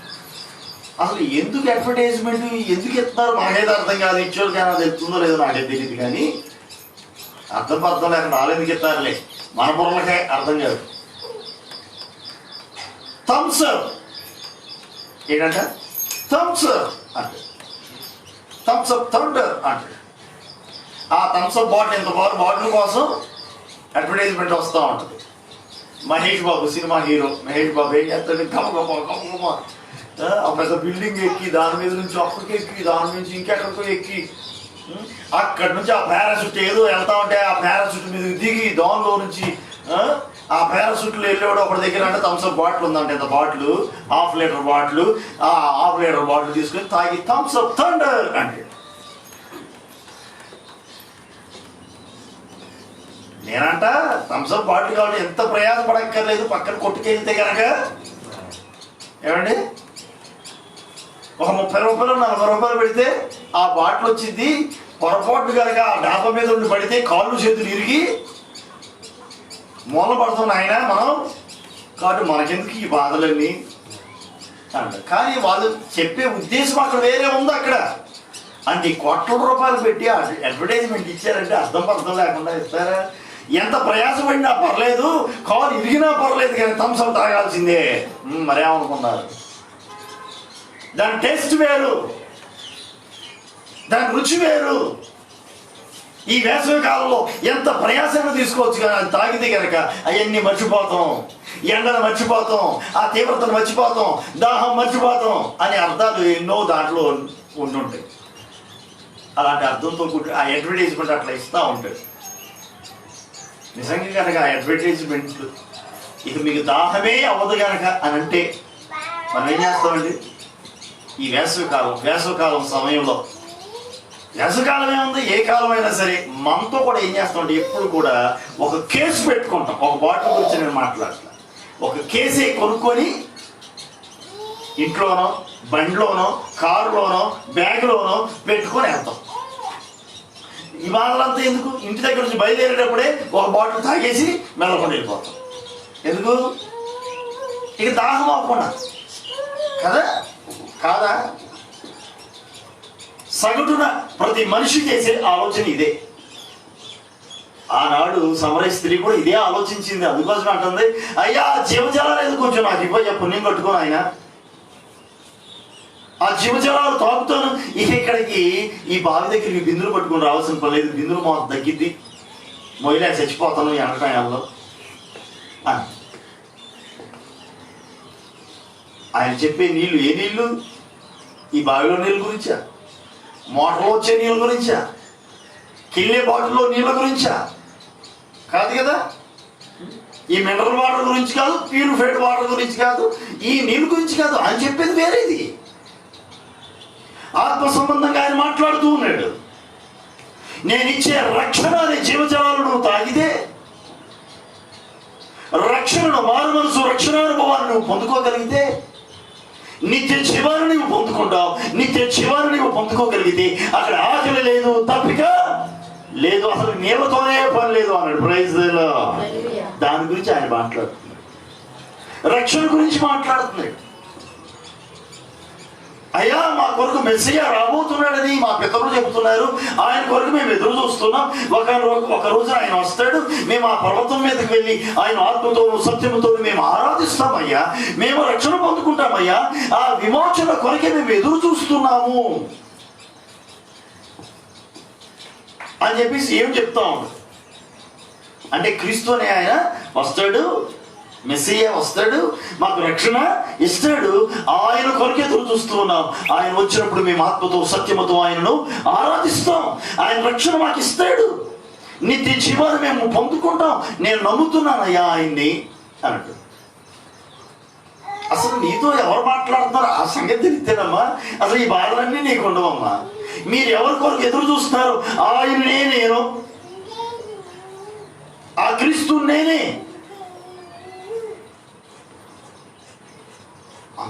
అసలు ఎందుకు అడ్వర్టైజ్మెంట్ ఎందుకు ఇస్తున్నారు మాకైతే అర్థం కాదు, ఇచ్చోళ్ళకి ఏమైనా తెలుస్తుందో లేదో నాకైతే తెలియదు, కానీ అర్థం లేకుండా వాళ్ళు ఎందుకు ఇస్తారులే, మన బుర్రలకే అర్థం కాదు. థమ్స్ అప్ ఏంటంట, థమ్స్ అప్ అంటే థమ్స్ అప్ థండర్ అంటే ఆ థమ్స్ అప్ బాటిల్ ఎంత బాటిల్ కోసం అడ్వర్టైజ్మెంట్ వస్తూ ఉంటుంది. మహేష్ బాబు సినిమా హీరో మహేష్ బాబు ఏం చేస్తాడు, గమ ఒక పెద్ద బిల్డింగ్ ఎక్కి దాని మీద నుంచి అక్కడికి ఎక్కి దాని నుంచి ఇంకెక్కడికో ఎక్కి అక్కడి నుంచి ఆ పారాషూట్ ఏదో వెళ్తా ఉంటే ఆ పారాషూట్ మీద దిగి దానిలో నుంచి ఆ పారాషూట్లో వెళ్ళేవాడు ఒకటి దగ్గర అంటే థమ్స్అప్ బాటిల్ ఉందంటే ఇంత బాటిల్ ½ లీటర్ బాటిల్, ఆ ½ లీటర్ బాటిల్ తీసుకొని తాగి థమ్స్అప్ థండర్ అంటే నేనంట థమ్స్అప్ బాటిల్ కావాలి ఎంత ప్రయాసపడక్కర్లేదు, పక్కన కొట్టుకెళ్తే కనుక ఏమండి ఒక 30 రూపాయలు 40 రూపాయలు పెడితే ఆ బాటిల్ వచ్చింది. పొరపాటు కనుక ఆ డాబా మీద ఉండి పడితే కాళ్ళు చేతులు ఇరిగి మూల పడుతున్న ఆయన మనం కాబట్టి మనకెందుకు ఈ బాధలన్నీ అంట. కానీ వాళ్ళు చెప్పే ఉద్దేశం అక్కడ వేరే ఉంది. అక్కడ అంటే కోట్ల రూపాయలు పెట్టి అడ్వర్టైజ్మెంట్ ఇచ్చారంటే అర్థం లేకుండా ఇస్తారా? ఎంత ప్రయాసపడినా పర్లేదు, కాలు ఇరిగినా పర్లేదు కానీ థమ్స్అప్ తాగాల్సిందే. మరేమనుకున్నారు? దాని టేస్ట్ వేరు, దాని రుచి వేరు. ఈ వేసవి కాలంలో ఎంత ప్రయాసంగా తీసుకోవచ్చు కానీ అది తాగితే కనుక అవన్నీ మర్చిపోతాం, ఎండను మర్చిపోతాం, ఆ తీవ్రతను మర్చిపోతాం, దాహం మర్చిపోతాం అనే అర్థాలు ఎన్నో దాంట్లో ఉంటుంటాయి. అలాంటి అర్థంతో కూడి ఆ అడ్వర్టైజ్మెంట్ అట్లా ఇస్తూ ఉంటాడు. నిజంగా కనుక ఆ అడ్వర్టైజ్మెంట్ ఇక మీకు దాహమే అవ్వదు కనుక అని అంటే మనం ఏం చేస్తామండి? ఈ వేసవికాలం సమయంలో, వేసవికాలం ఏముంది, ఏ కాలమైనా సరే మనతో కూడా ఏం చేస్తామంటే ఎప్పుడు కూడా ఒక కేసు పెట్టుకుంటాం. ఒక బాటిల్ గురించి నేను మాట్లాడతా, ఒక కేసే కొనుక్కొని ఇంట్లోనో బండిలోనో కారులోనో బ్యాగ్లోనో పెట్టుకొని వెళ్తాం. ఈ బాధలంతా ఎందుకు? ఇంటి దగ్గర నుంచి బయలుదేరేటప్పుడే ఒక బాటిల్ తాగేసి మెల్లకుండా వెళ్ళిపోతాం. ఎందుకు? ఇక దాహం అవ్వకుండా కదా కాదా? సగటున ప్రతి మనిషి చేసే ఆలోచన ఇదే. ఆనాడు సమరయ స్త్రీ కూడా ఇదే ఆలోచించింది. అందుకోసం అంటుంది, అయ్యా జీవజలాలు ఎందుకు కొంచెం నాకు ఇవ్వ, పుణ్యం కట్టుకొని ఆయన ఆ జీవజలాలు తాగుతాను. ఇక ఇక్కడికి ఈ బావి దగ్గరికి బిందులు పట్టుకొని రావాల్సిన పని లేదు, బిందులు మాకు తగ్గిద్ది, మొయిలా చచ్చిపోతాను ఎండకాయాల్లో అని. ఆయన చెప్పే నీళ్లు ఏ నీళ్లు? ఈ బావిలో నీళ్ళ గురించా? మోటార్లో వచ్చే నీళ్ళ గురించా? కిల్లే బాటిల్లో నీళ్ళ గురించా? కాదు కదా. ఈ మినరల్ వాటర్ గురించి కాదు, ప్యూరిఫైడ్ వాటర్ గురించి కాదు, ఈ నీళ్ళ గురించి కాదు. ఆయన చెప్పేది వేరేది. ఆత్మ సంబంధంగా ఆయన మాట్లాడుతూ ఉన్నాడు. నేను ఇచ్చే రక్షణ అనే జీవజలాలను నువ్వు తాగితే, రక్షణను, మారు మనసు రక్షణానుభవాన్ని నువ్వు పొందుకోగలిగితే నిత్య జీవాన్ని నువ్వు పొందుకుంటావు. నిత్య జీవాన్ని నువ్వు పొందుకోగలిగితే అక్కడ ఆకలి లేదు, తప్పిక లేదు, అసలు నీళ్ళతోనే పని లేదు అన్నాడు. ప్రైజ్ లో దాని గురించి ఆయన మాట్లాడుతున్నాడు, రక్షణ గురించి మాట్లాడుతున్నాడు. అయ్యా మా కొరకు మెస్సియా రాబోతున్నాడని మా పితరులు చెబుతున్నారు, ఆయన కొరకు మేము ఎదురు చూస్తున్నాం. ఒక రోజు ఆయన వస్తాడు, మేము ఆ పర్వతం మీదకి వెళ్ళి ఆయన ఆత్మతోను సత్యముతోను మేము ఆరాధిస్తామయ్యా, మేము రక్షణ పొందుకుంటామయ్యా, ఆ విమోచన కొరకే మేము ఎదురు చూస్తున్నాము అని చెప్పేసి ఏం చెప్తాం అంటే, క్రీస్తు అనే ఆయన వస్తాడు, మెస్సియా వస్తాడు, మాకు రక్షణ ఇస్తాడు, ఆయన కొరకే ఎదురు చూస్తూ ఉన్నాం. ఆయన వచ్చినప్పుడు మేము ఆత్మతో సత్యముతో ఆయనను ఆరాధిస్తాం, ఆయన రక్షణ మాకు ఇస్తాడు, నిత్య జీవాన్ని మేము పొందుకుంటాం, నేను నమ్ముతున్నానయ్యా ఆయన్ని అన్నట్టు. అసలు నీతో ఎవరు మాట్లాడుతున్నారు ఆ సంగతి తెలిస్తేనమ్మా అసలు ఈ బాధలన్నీ నీకు ఉండవమ్మా. మీరు ఎవరి కొరకు ఎదురు చూస్తున్నారు? ఆయన్నే, నేను ఆ క్రీస్తు నేనే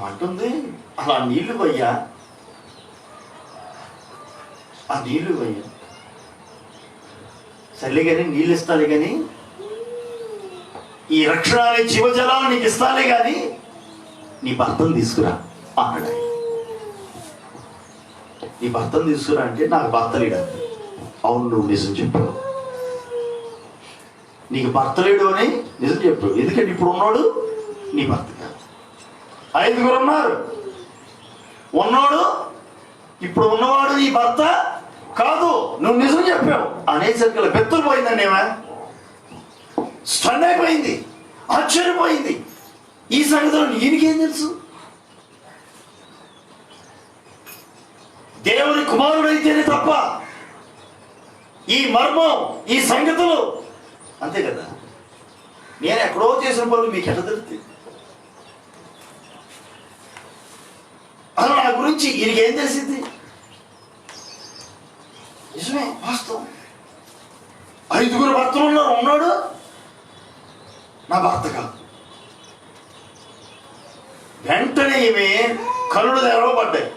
అంటుంది. అలా నీళ్లు పోయ్యా, ఆ నీళ్లు పోయ్యా సర్లే కానీ నీళ్ళు ఇస్తాలే కానీ, ఈ రక్షణ అనే జీవజలాలు నీకు ఇస్తాలే కానీ నీ భర్తను తీసుకురా అన్నాడు. నీ భర్తను తీసుకురా అంటే నాకు భర్త లేడు. అవును, నువ్వు నిజం చెప్పావు, నీకు భర్త లేడు అని నిజం చెప్పావు. ఎందుకంటే ఇప్పుడు ఉన్నాడు నీ భర్త కాదు. 5 ఉన్నారు, ఉన్నాడు ఇప్పుడు ఉన్నవాడు నీ భర్త కాదు, నువ్వు నిజం చెప్పావు అనేసరికి బెత్తలు పోయిందండి. ఏమా స్టన్ అయిపోయింది, ఆశ్చర్యపోయింది. ఈ సంగతిలో ఈయనకేం తెలుసు? దేవుని కుమారుడైతేనే తప్ప ఈ మర్మం, ఈ సంగతులు, అంతే కదా. నేను ఎక్కడో చేసిన పనులు మీకు ఎట్లా తెలుస్తుంది? అసలు నా గురించి ఈయనకేం తెలిసింది? నిజమే, వాస్తవం. 5 భర్తలు ఉన్నాడు, నా భర్త కాదు. వెంటనే ఈమె కళ్ళు తెరవబడ్డాయి.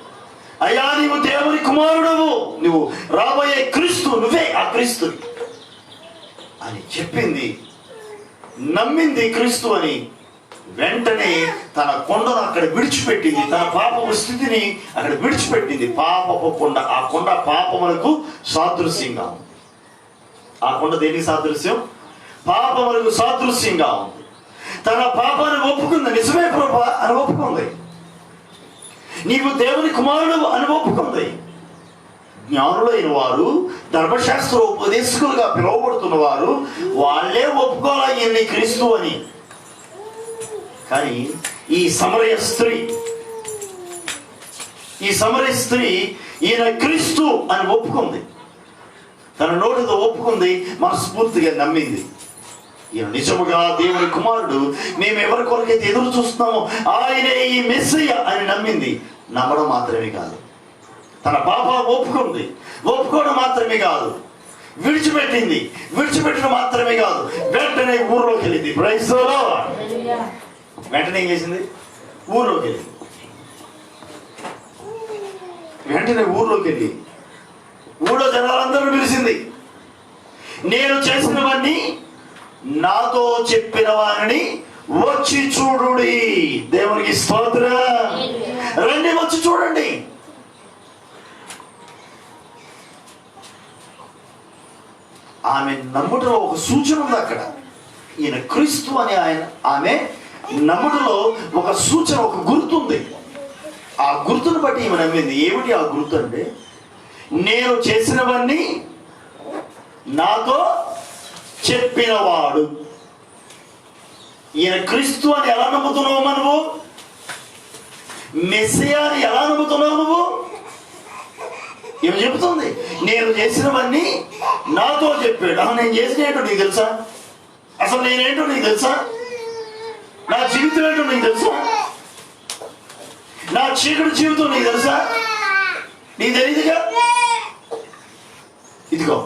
అయ్యా, నీవు దేవుని కుమారుడవు, నువ్వు రాబోయే క్రీస్తు, నువ్వే ఆ క్రీస్తు అని చెప్పింది. నమ్మింది క్రీస్తు అని. వెంటనే తన కొండను అక్కడ విడిచిపెట్టింది, తన పాపపు స్థితిని అక్కడ విడిచిపెట్టింది. పాపపు కొండ, ఆ కొండ పాపములకు సాదృశ్యంగా ఉంది. ఆ కొండ దేనికి సాదృశ్యం? పాపములకు సాదృశ్యంగా ఉంది. తన పాపాన్ని ఒప్పుకుంది. నిజమే ప్రభా అని ఒప్పుకుంది. నీవు దేవుని కుమారుడు అని ఒప్పుకుంది. జ్ఞానులైన వారు, ధర్మశాస్త్ర ఉపదేశకులుగా పిలువబడుతున్న వారు, వాళ్ళే ఒప్పుకోవాలి ఈయన్ని క్రీస్తు అని. కానీ ఈ సమరయ స్త్రీ ఈయన క్రీస్తు అని ఒప్పుకుంది. తన నోటితో ఒప్పుకుంది, మనస్ఫూర్తిగా నమ్మింది. ఈయన నిజముగా దేవుని కుమారుడు, మేము ఎవరి కొరకైతే ఎదురు చూస్తున్నామో ఆయనే ఈ మెస్సయ్య అని నమ్మింది. నమ్మడం మాత్రమే కాదు, తన పాపాలు ఒప్పుకుంది. ఒప్పుకోవడం మాత్రమే కాదు, విడిచిపెట్టడం మాత్రమే కాదు, వెంటనే ఊర్లోకి వెళ్ళింది. Praise the lord. వెంటనే ఏం చేసింది? ఊర్లోకి వెళ్ళి ఊళ్ళో జనాలందరూ పిలిచింది. నేను చేసినవన్నీ నాతో చెప్పిన వారిని వచ్చి చూడుడి. దేవునికి స్తోత్రం. రండి, వచ్చి చూడండి. ఆమె నమ్ముటలో ఒక సూచన ఉంది అక్కడ. ఈయన క్రీస్తు అని ఆమె నమ్ముటలో ఒక సూచన, ఒక గుర్తుంది. ఆ గుర్తును బట్టి ఈమె నమ్మింది. ఏమిటి ఆ గుర్తు అంటే, నేను చేసినవన్నీ నాతో చెప్పినవాడు. ఈయన క్రీస్తు అని ఎలా నమ్ముతున్నావు నువ్వు? మెస్సియా అని ఎలా నమ్ముతున్నావు నువ్వు? ఏమి చెబుతుంది? నేను చేసినవన్నీ నాతో చెప్పాడు. నేను చేసినేంటో నీకు తెలుసా? అసలు నేనేంటో నీకు తెలుసా? నా జీవితం ఏంటో నీకు తెలుసా? నా చీకటి జీవితం నీకు తెలుసా? నీకు తెలియదుగా. ఇదిగో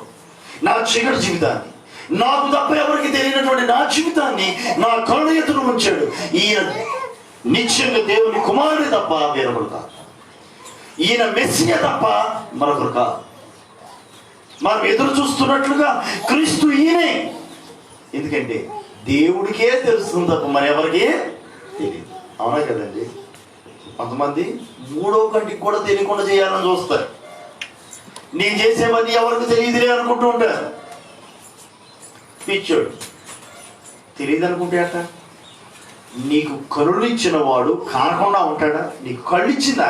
నా చీకటి జీవితాన్ని, నాకు తప్ప ఎవరికి తెలియనటువంటి నా జీవితాన్ని నా కళ్ళు ఎదురు ఉంచాడు. ఈయన నిత్యంగా దేవుని కుమారుడు తప్ప వేరొకరు కాదు. ఈయన మెస్సియా తప్ప మరొకరు కాదు. మనం ఎదురు చూస్తున్నట్లుగా క్రీస్తు ఈయనే. ఎందుకంటే దేవుడికే తెలుస్తుంది తప్ప మరి ఎవరికి తెలియదు. అవునా కదండి? కొంతమంది 3వ కంటికి కూడా తెలియకుండా చేయాలని చూస్తారు. నేను చేసేవన్నీ ఎవరికి తెలియదులే అనుకుంటూ ఉంటారు. పిచ్చోడు. తెలియదు అనుకుంటే అట. నీకు కళ్ళు ఇచ్చిన వాడు కానకుండా ఉంటాడా? నీకు కళ్ళు ఇచ్చింది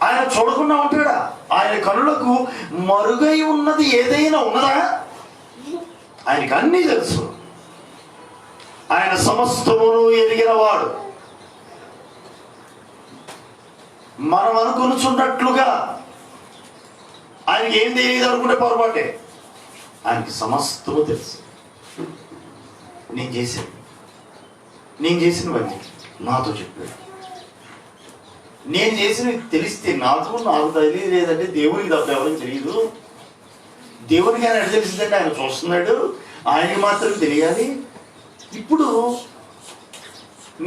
ఆయన చూడకుండా ఉంటాడా? ఆయన కనులకు మరుగై ఉన్నది ఏదైనా ఉన్నదా? ఆయనకి అన్నీ తెలుసు. ఆయన సమస్తమును ఎరిగిన వాడు. మనం అనుకున్నట్లుగా ఆయనకి ఏం తెలియదు అనుకుంటే పొరపాటే. ఆయనకి సమస్తము తెలుసు. నేను చేసినవన్నీ నాతో చెప్పాడు. నేను చేసినవి తెలిస్తే నాకు తెలియదు లేదంటే దేవునికి తప్ప ఎవరికి తెలియదు. దేవునికి ఆయన ఎట్లా తెలిసిందంటే ఆయన చూస్తున్నాడు, ఆయనకి మాత్రం తెలియాలి. ఇప్పుడు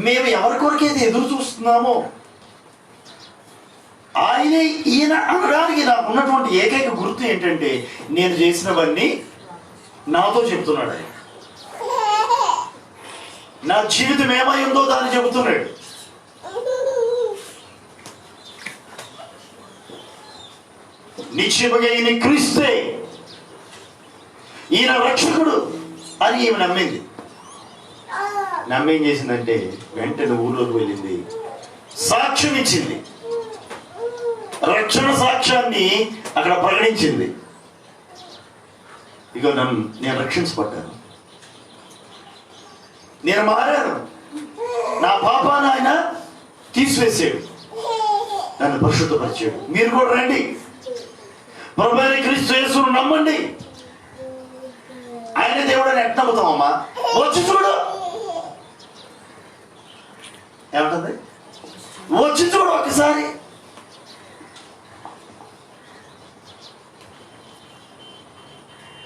మేము ఎవరి కొరకైతే ఎదురు చూస్తున్నామో ఆయనే ఈయన అనడానికి నాకు ఉన్నటువంటి ఏకైక గుర్తు ఏంటంటే, నేను చేసినవన్నీ నాతో చెప్తున్నాడు ఆయన. నా జీవితం ఏమైందో దాన్ని చెబుతున్నాడు. నిశ్చయముగా ఈయన క్రీస్తే, ఈయన రక్షకుడు అని ఈమె నమ్మింది. నమ్మేం చేసిందంటే వెంటనే ఊళ్ళోకి వెళ్ళింది, సాక్ష్యం ఇచ్చింది. రక్షణ సాక్ష్యాన్ని అక్కడ ప్రకటించింది. ఇక నేను రక్షించబడ్డాను, నేను మారాను, నా పాపాన్ని ఆయన తీసివేసాడు, నన్ను పరిశుద్ధపరిచాడు. మీరు కూడా రండి, ప్రభువైన క్రీస్తు యేసును నమ్మండి. ఆయన దేవుడు అని ఎట్లా నమ్ముతామమ్మా? వచ్చి చూడు. ఏమంటుంది? వచ్చి చూడు ఒకసారి.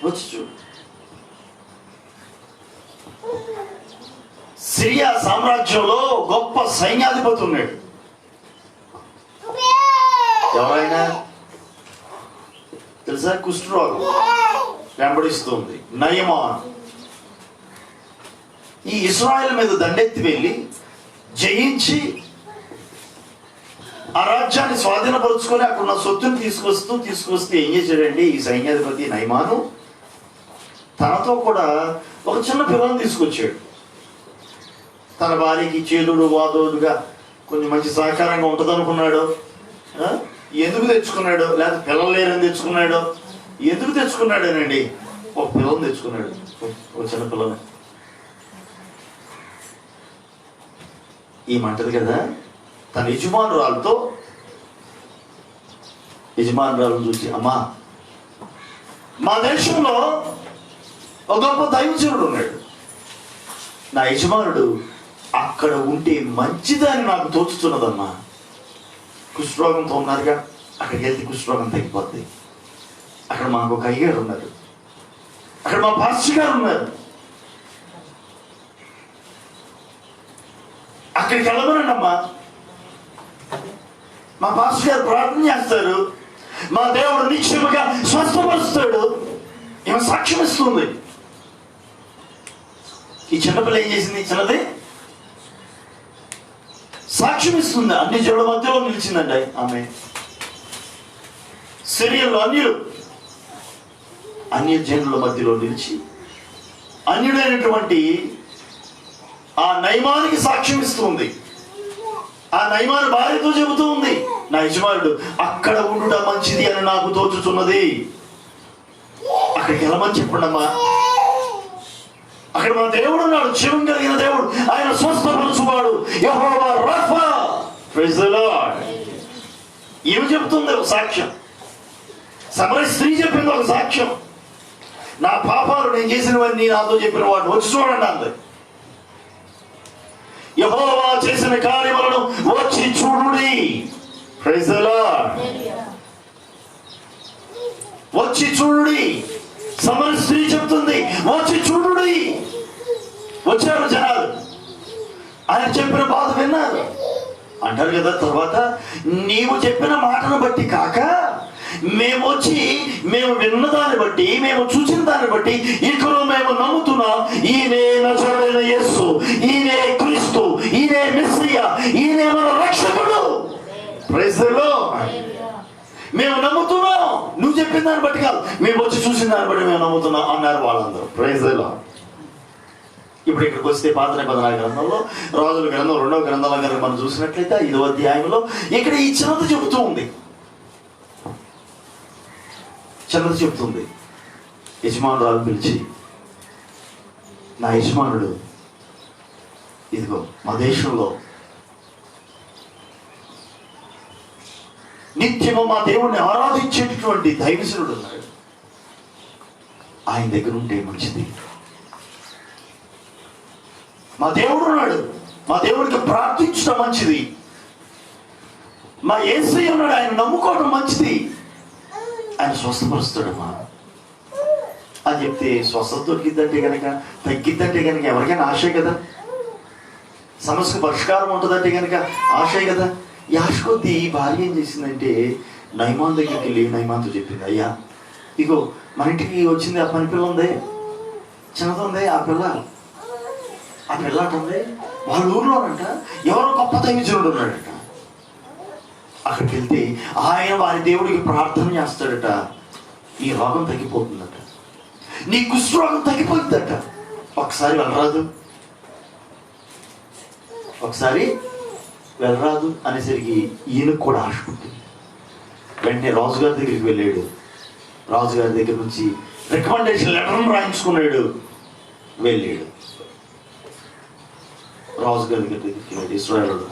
వచ్చి చూడు. సిరియా సామ్రాజ్యంలో గొప్ప సైన్యాధిపతి ఉన్నాడు. ఎవరైనా తెలుసా? కుష్ఠరోగం వెంబడిస్తుంది, నయమాన్. ఈ ఇశ్రాయేల్ మీద దండెత్తి వెళ్ళి జయించి ఆ రాజ్యాన్ని స్వాధీనపరుచుకొని అక్కడ ఉన్న సొత్తుని తీసుకొస్తే ఏం చేశాడండి ఈ సైన్యాధిపతి నయమాను? తనతో కూడా ఒక చిన్న పిల్లని తీసుకొచ్చాడు. తన భార్యకి చేదుడు వాదోడుగా కొంచెం మంచి సహకారంగా ఉంటుంది అనుకున్నాడు. ఎందుకు తెచ్చుకున్నాడు? లేదా పిల్లలు లేరని తెచ్చుకున్నాడు? ఎందుకు తెచ్చుకున్నాడేనండి? ఒక పిల్లని తెచ్చుకున్నాడు, ఒక చిన్న పిల్లని. ఏమంటది కదా, తన యజమానురాలను చూసి, అమ్మా, మా దేశంలో ఒక గొప్ప దైవజనుడు ఉన్నాడు. నా యజమానుడు అక్కడ ఉంటే మంచిదని నాకు తోచుతున్నదమ్మా. కుష్ఠరోగంతో ఉన్నారుగా, అక్కడికి వెళ్తే కుష్ఠరోగం తగ్గిపోద్ది. అక్కడ మాకు ఒక అయ్యగారు ఉన్నారు, అక్కడ మా పాస్టర్ గారు ఉన్నారు, అక్కడికి వెళ్ళమనండి అమ్మా. మా పాస్టర్ గారు ప్రార్థన చేస్తారు, మా దేవుడు నిశ్చయముగా స్వస్థపరుస్తాడు. ఏమో సాక్ష్యం ఇస్తుంది. ఈ చిన్నపిల్ల ఏం చేసింది? చిన్నది సాక్ష్యం ఇస్తుంది. అన్ని జనుల మధ్యలో నిలిచిందండి ఆమె. సిరియన్లో అన్య జనుల మధ్యలో నిలిచి అన్యుడైనటువంటి ఆ నయమానికి సాక్ష్యం ఇస్తుంది. ఆ నయమాను భార్యతో చెబుతూ ఉంది, నా యజమానుడు అక్కడ ఉండుట మంచిది అని నాకు తోచుతున్నది. అక్కడికి వెళ్ళమని చెప్పండి అమ్మా. అక్కడ మన దేవుడు ఉన్నాడు, జీవం కలిగిన దేవుడు. ఆయన స్వస్థపరచువాడు, యెహోవా రఫా. Praise the lord. ఏమి చెప్తుంది? ఒక సాక్ష్యం. సమరయ స్త్రీ చెప్పింది ఒక సాక్ష్యం. నా పాపాలు నేను చేసినవన్నీ నాతో చెప్పిన వాడు వచ్చి చూడండి అంది. యెహోవా చేసిన కార్యములను వచ్చి చూడుడి. Praise the lord. వచ్చి చూడుడి. సమరయ స్త్రీ చెప్తుంది, వచ్చి చూడుడి. వచ్చారు జనాలు, ఆయన చెప్పిన బాధ విన్నారు. అంటారు కదా తర్వాత, నీవు చెప్పిన మాటను బట్టి కాక మేము విన్న దాన్ని బట్టి, మేము చూసిన దాన్ని బట్టి ఇక్కడ మేము నమ్ముతున్నాం. ఈయనే నజరేయుడైన యేసు, ఈయనే క్రీస్తు, ఈయనే మెస్సియా, ఈయనే మన రక్షకుడు. Praise the lord. మేము నమ్ముతున్నాం. నువ్వు చెప్పిన దాన్ని బట్టి కాదు, మేము వచ్చి చూసిన దాన్ని బట్టి మేము నమ్ముతున్నాం అన్నారు వాళ్ళందరూ. Praise the lord. ఇప్పుడు ఇక్కడికి వస్తే పాత నిబంధన గ్రంథంలో రాజుల గ్రంథం 2వ గ్రంథంలో కనుక మనం చూసినట్లయితే 5వ అధ్యాయంలో ఇక్కడ ఈ చిన్నది చెబుతూ ఉంది. చిన్నది చెబుతుంది, యజమానురాలు పిలిచి, నా యజమానుడు ఇదిగో మా దేశంలో నిత్యము మా దేవుణ్ణి ఆరాధించేటటువంటి దైవజనుడు ఉన్నాడు, ఆయన దగ్గర ఉంటే మంచిది. మా దేవుడు ఉన్నాడు, మా దేవుడికి ప్రార్థించడం మంచిది. మా యేసయ్య ఉన్నాడు, ఆయన నమ్ముకోవడం మంచిది. ఆయన స్వస్థపరుస్తాడమ్మా అని చెప్తే, స్వస్థత దొరికిద్దంటే కనుక, తగ్గిద్దంటే కనుక ఎవరికైనా ఆశే కదా. సమస్యకు పరిష్కారం ఉంటుందంటే కనుక ఆశే కదా. ఈ ఆశ కొద్దీ ఈ భార్య ఏం చేసిందంటే, నయమాన్ దగ్గరికి వెళ్ళి నయమాన్తో చెప్పింది, అయ్యా ఇగో మన ఇంటికి వచ్చింది ఆ పని పిల్ల ఉంది, చిన్నది ఉంది. ఆ పిల్ల అంటుంది, వాళ్ళ ఊర్లోనంట ఎవరో గొప్ప దైవజనుడు ఉన్నాడట. అక్కడికి వెళ్తే ఆయన వారి దేవుడికి ప్రార్థన చేస్తాడట, నీ రోగం తగ్గిపోతుందట, నీ కుష్ఠరోగం తగ్గిపోతుందట. ఒకసారి వెళ్ళరాదు అనేసరికి ఈయనకు కూడా ఆశ పుట్టింది. వెంటనే రాజుగారి దగ్గరికి వెళ్ళాడు. రాజుగారి దగ్గర నుంచి రికమెండేషన్ లెటర్ రాయించుకున్నాడు. వెళ్ళాడు రాజుగారి దగ్గరికి వెళ్ళాడు. ఇశ్రాయేలు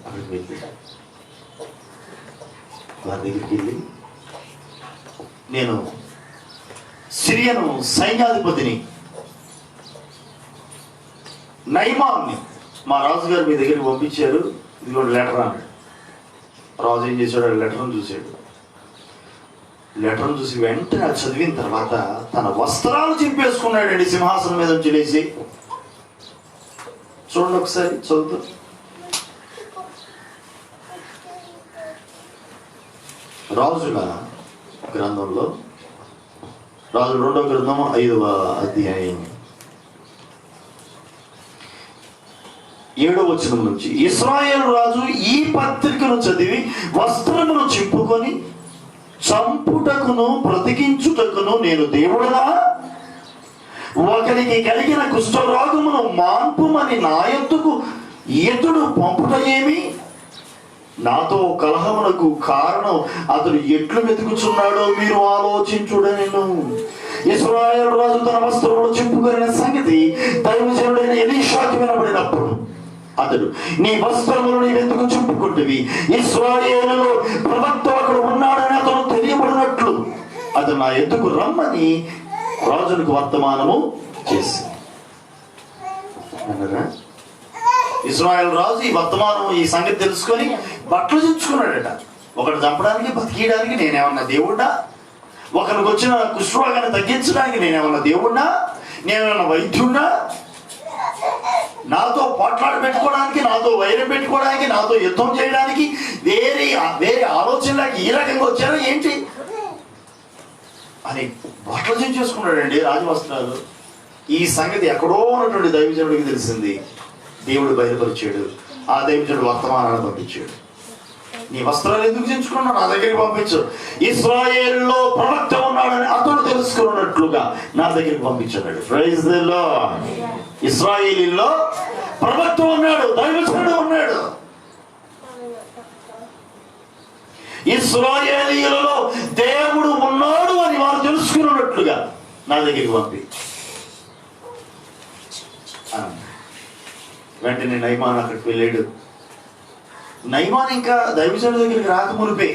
అక్కడికి వెళ్ళాడు. వారి దగ్గరికి వెళ్ళి, నేను సిరియను సైన్యాధిపతిని నయమాన్ని మా రాజుగారు మీ దగ్గరికి పంపించారు, ఇది ఒక లెటర్ అన్నాడు. రాజు ఏం చేశాడు, లెటర్ను చూశాడు. లెటర్ను చూసి వెంటనే అది చదివిన తర్వాత తన వస్త్రాలు చింపేసుకున్నాడండి సింహాసనం మీద నుంచి లేచి. చూడండి ఒకసారి చదువుతూ. రాజుల గ్రంథంలో, రాజుల 2వ గ్రంథం 5వ అధ్యాయం 7వ వచనం నుంచి, ఇశ్రాయేలు రాజు ఈ పత్రికను చదివి వస్త్రమును చింపుకొని చంపుటకును బ్రతికించుటకును నేను దేవుడనా? ఒకరికి కలిగిన కుష్ఠరోగమును మాన్పుమని నా యొద్దకు ఇతడు పంపుట ఏమి? నాతో కలహమునకు కారణం అతడు ఎట్లు వెతుకుచున్నాడో మీరు ఆలోచించుడనెను. ఇశ్రాయేలు రాజు తన వస్త్రములు చింపుకొనిన సంగతి దైవజనుడైన ఎలీషాకు వినబడినప్పుడు అతడు, నీ వస్త్రములు నీవెందుకు చింపుకుంటువి? ఇశ్రాయేలులో ప్రవక్త ఒకడు ఉన్నాడని అతను తెలియబడినట్లు అతను నా ఎద్దుకు రమ్మని రాజునికి వర్తమానము చేసి అన్నారా. ఇశ్రాయేలు రాజు ఈ వర్తమానం, ఈ సంగతి తెలుసుకొని బట్టలు చించుకున్నాడట. ఒకటి చంపడానికి, బతికేయడానికి నేనేమన్నా దేవుడా? ఒకరికి వచ్చిన కుష్ఠరోగాన్ని తగ్గించడానికి నేనేమన్నా దేవుడా? నేనేమన్నా వైద్యుడా? నాతో పోట్లాడి పెట్టుకోవడానికి, నాతో వైరం పెట్టుకోవడానికి, నాతో యుద్ధం చేయడానికి వేరే ఆలోచనలకి ఈ రకంగా వచ్చారో ఏంటి అని బట్టలు చించేసుకున్నాడండి రాజవస్త్రాలు. ఈ సంగతి ఎక్కడో ఉన్నటువంటి దైవజనుడికి తెలిసింది. దేవుడు బయలుపరిచాడు. ఆ దైవజనుడు వర్తమానాన్ని పంపించాడు. నీ వస్త్రాలు ఎందుకు చించుకున్నావు? నా దగ్గరికి పంపించు. ఇశ్రాయేలులో ప్రవక్త ఉన్నాడని అతడు తెలుసుకున్నట్లుగా నా దగ్గరికి పంపించాడు. Praise the lord. ఇశ్రాయేలీలో ప్రవక్త ఉన్నాడు, దైవజనుడు ఉన్నాడు. ఇశ్రాయేలీయులలో దేవుడు ఉన్నాడు అని వారు తెలుసుకున్నట్లుగా నా దగ్గరికి పంపి. వెంటనే నయమాన్ అక్కడికి వెళ్ళాడు. నయమాన్ ఇంకా దైవజనుడి దగ్గరికి రాక మునిపే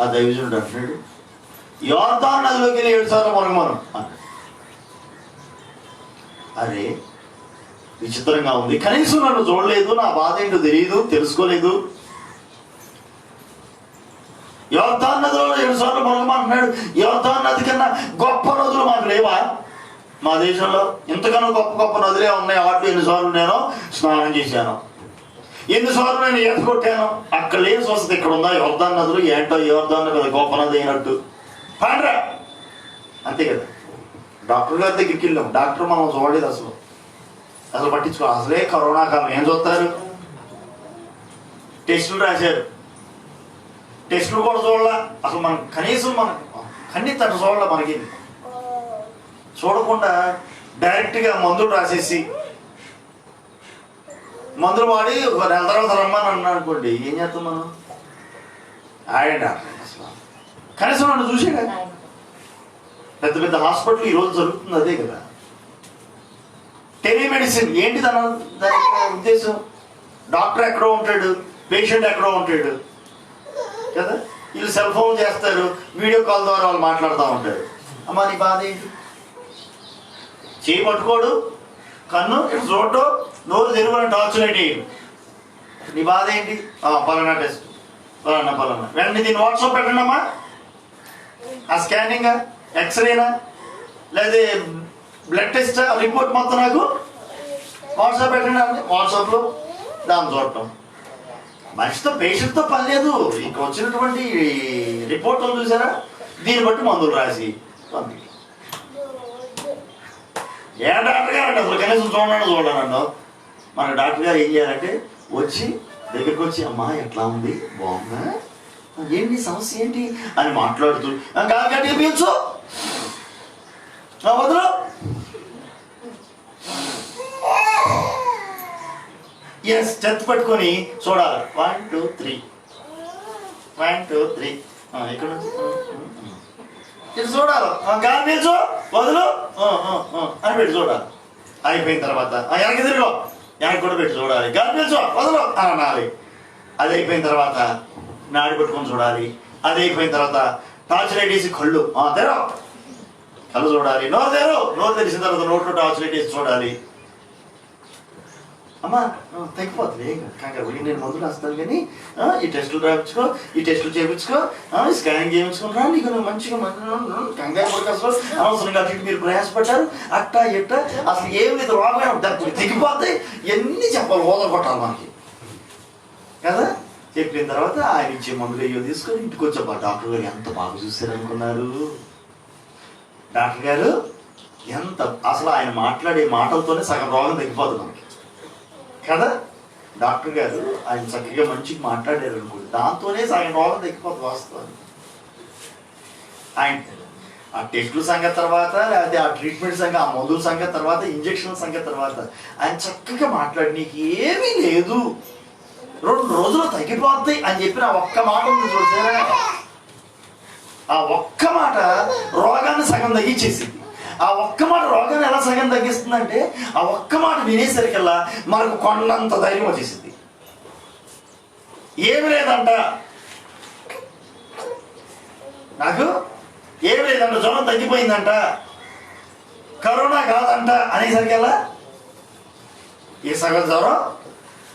ఆ దైవజనుడు అంటున్నాడు, యోర్దాను నదిలోకి వెళ్ళి 7 సార్లు మునగమను అన్నాడు. అరే విచిత్రంగా ఉంది, కనీసం నన్ను చూడలేదు, నా బాధ ఏంటో తెలియదు, తెలుసుకోలేదు. యోర్దాను నదిలో 7 సార్లు మునగమంటున్నాడు. యోర్దాను నది కన్నా గొప్ప నదులు మాకు లేవా? మా దేశంలో ఇంతకన్నా గొప్ప గొప్ప నదులే ఉన్నాయి. వాటిలో ఎన్నిసార్లు నేను స్నానం చేశాను, ఎన్నిసార్లు నేను ఈత కొట్టాను. అక్కడ లేని స్వస్థత ఇక్కడ ఉందా? యోర్దాను నదులు ఏంటో, యోర్దాను కదా గొప్ప నది అయినట్టు పాండ్రా, అంతే కదా. డాక్టర్ గారి దగ్గరికి వెళ్ళాం, డాక్టర్ మనం చూడలేదు, అసలు పట్టించుకో. అసలే కరోనా కాలం, ఏం చూస్తారు? టెస్టులు రాశారు, టెస్టులు కూడా చూడాల. అసలు మనం కనీసం మన కన్నీ తట్టు చూడాల. మనకి చూడకుండా డైరెక్ట్గా మందులు రాసేసి మందులు వాడి ఒక నెల తర్వాత రమ్మని అన్నా అనుకోండి, ఏం చేస్తాం మనం? ఆడండి అసలు కనీసం నన్ను చూసే కదా. పెద్ద పెద్ద హాస్పిటల్ ఈరోజు జరుగుతుంది అదే కదా. టెలిమెడిసిన్ ఏంటి దాని ఉద్దేశం? డాక్టర్ ఎక్కడో ఉంటాడు, పేషెంట్ ఎక్కడో ఉంటాడు కదా. వీళ్ళు సెల్ ఫోన్ చేస్తారు, వీడియో కాల్ ద్వారా వాళ్ళు మాట్లాడుతూ ఉంటారు. అమ్మా నీ బాధ ఏంటి? చేయి పట్టుకోడు, కన్ను ఇటు చూడటం, నోరు తెరుగుని టార్చ్ లైట్ వేయడు. నీ బాధ ఏంటి? పలానా టెస్ట్, పలానా. వెంటనే దీన్ని వాట్సాప్ పెట్టండి అమ్మా. ఆ స్కానింగ్, ఎక్స్రేనా, లేదా బ్లడ్ టెస్ట్ రిపోర్ట్ మొత్తం నాకు వాట్సాప్ పెట్టండి. వాట్సాప్లో దాన్ని చూడటం. మనిషితో, పేషెంట్తో పని లేదు. ఇంక వచ్చినటువంటి రిపోర్ట్లు చూసారా, దీన్ని బట్టి మందులు రాసి పంపి. ఏ డాక్టర్ గారు అండి అసలు కనీసం చూడను. మన డాక్టర్ గారు ఏం చేయాలంటే వచ్చి దగ్గరికి వచ్చి, అమ్మా ఎట్లా ఉంది, బాగుందా, ఏంటి సమస్య ఏంటి అని మాట్లాడుతూ, గట్టిగా పీల్చు, వదలు, ఎస్ చెత్త పట్టుకొని చూడాలి. 1 2 3 1 2 3 ఇక్కడ నుంచి ఇటు చూడాలి. గాలి పీల్చు, వదులు అని పెట్టి చూడాలి. అయిపోయిన తర్వాత వెనక్కి తిరిగో, వెనక్కి కూడా పెట్టి చూడాలి. గాలి పీల్చు, వదులు అని అనాలి. అది అయిపోయిన తర్వాత నాడి పెట్టుకొని చూడాలి. అది అయిపోయిన తర్వాత టార్చ్ లైట్ వేసి కళ్ళు తెరో కళ్ళు చూడాలి. నోరు తెరిచిన తర్వాత నోట్లో టార్చ్ లైట్ వేసి చూడాలి. అమ్మా తగ్గిపోతుంది కంగారు పడి నేను మందులు వస్తాను కానీ ఈ టెస్టులు రాయించుకో, ఈ టెస్టులు చేయించుకో, స్కానింగ్ చేయించుకుని రా, నీకు మంచిగా కంగారు పడికి అసలు అనవసరంగా అటు మీరు ప్రయాసపడ్డారు అట్టా ఇట్ట అసలు ఏం లేదు రోగం తగ్గిపోతాయి ఎన్ని చెప్పాలి ఓదలు కొట్టాలి మనకి కదా. చెప్పిన తర్వాత ఆయన ఇచ్చే మందులు అయ్యో తీసుకొని ఇంటికి వచ్చాం. డాక్టర్ గారు ఎంత బాగా చూశారనుకున్నారు. డాక్టర్ గారు ఎంత అసలు ఆయన మాట్లాడే మాటలతోనే సగం రోగం తగ్గిపోతుంది మనకి కదా. డాక్టర్ గారు ఆయన చక్కగా మంచిగా మాట్లాడారు అనుకోండి, దాంతోనే సగం రోగం తగ్గిపోతుంది వాస్తవాన్ని. ఆయన ఆ టెస్టుల సంగతి తర్వాత, లేకపోతే ఆ ట్రీట్మెంట్ సంగతి, ఆ మందుల సంగతి తర్వాత, ఇంజక్షన్ల సంగతి తర్వాత ఆయన చక్కగా మాట్లాడి నీకు ఏమీ లేదు 2 రోజులు తగ్గిపోద్ది అని చెప్పిన ఆ ఒక్క మాట ఉంది చూసారా. ఆ ఒక్క మాట రోగాన్ని సగం తగ్గించేసింది. ఆ ఒక్క మాట రోగాన్ని ఎలా సగం తగ్గిస్తుందంటే ఆ ఒక్క మాట వినేసరికల్లా మనకు కొండంత ధైర్యం వచ్చేసింది. ఏమి లేదంట, నాకు ఏమి లేదంట, జ్వరం తగ్గిపోయిందంట, కరోనా కాదంట అనేసరికల్లా ఈ సగం జ్వరం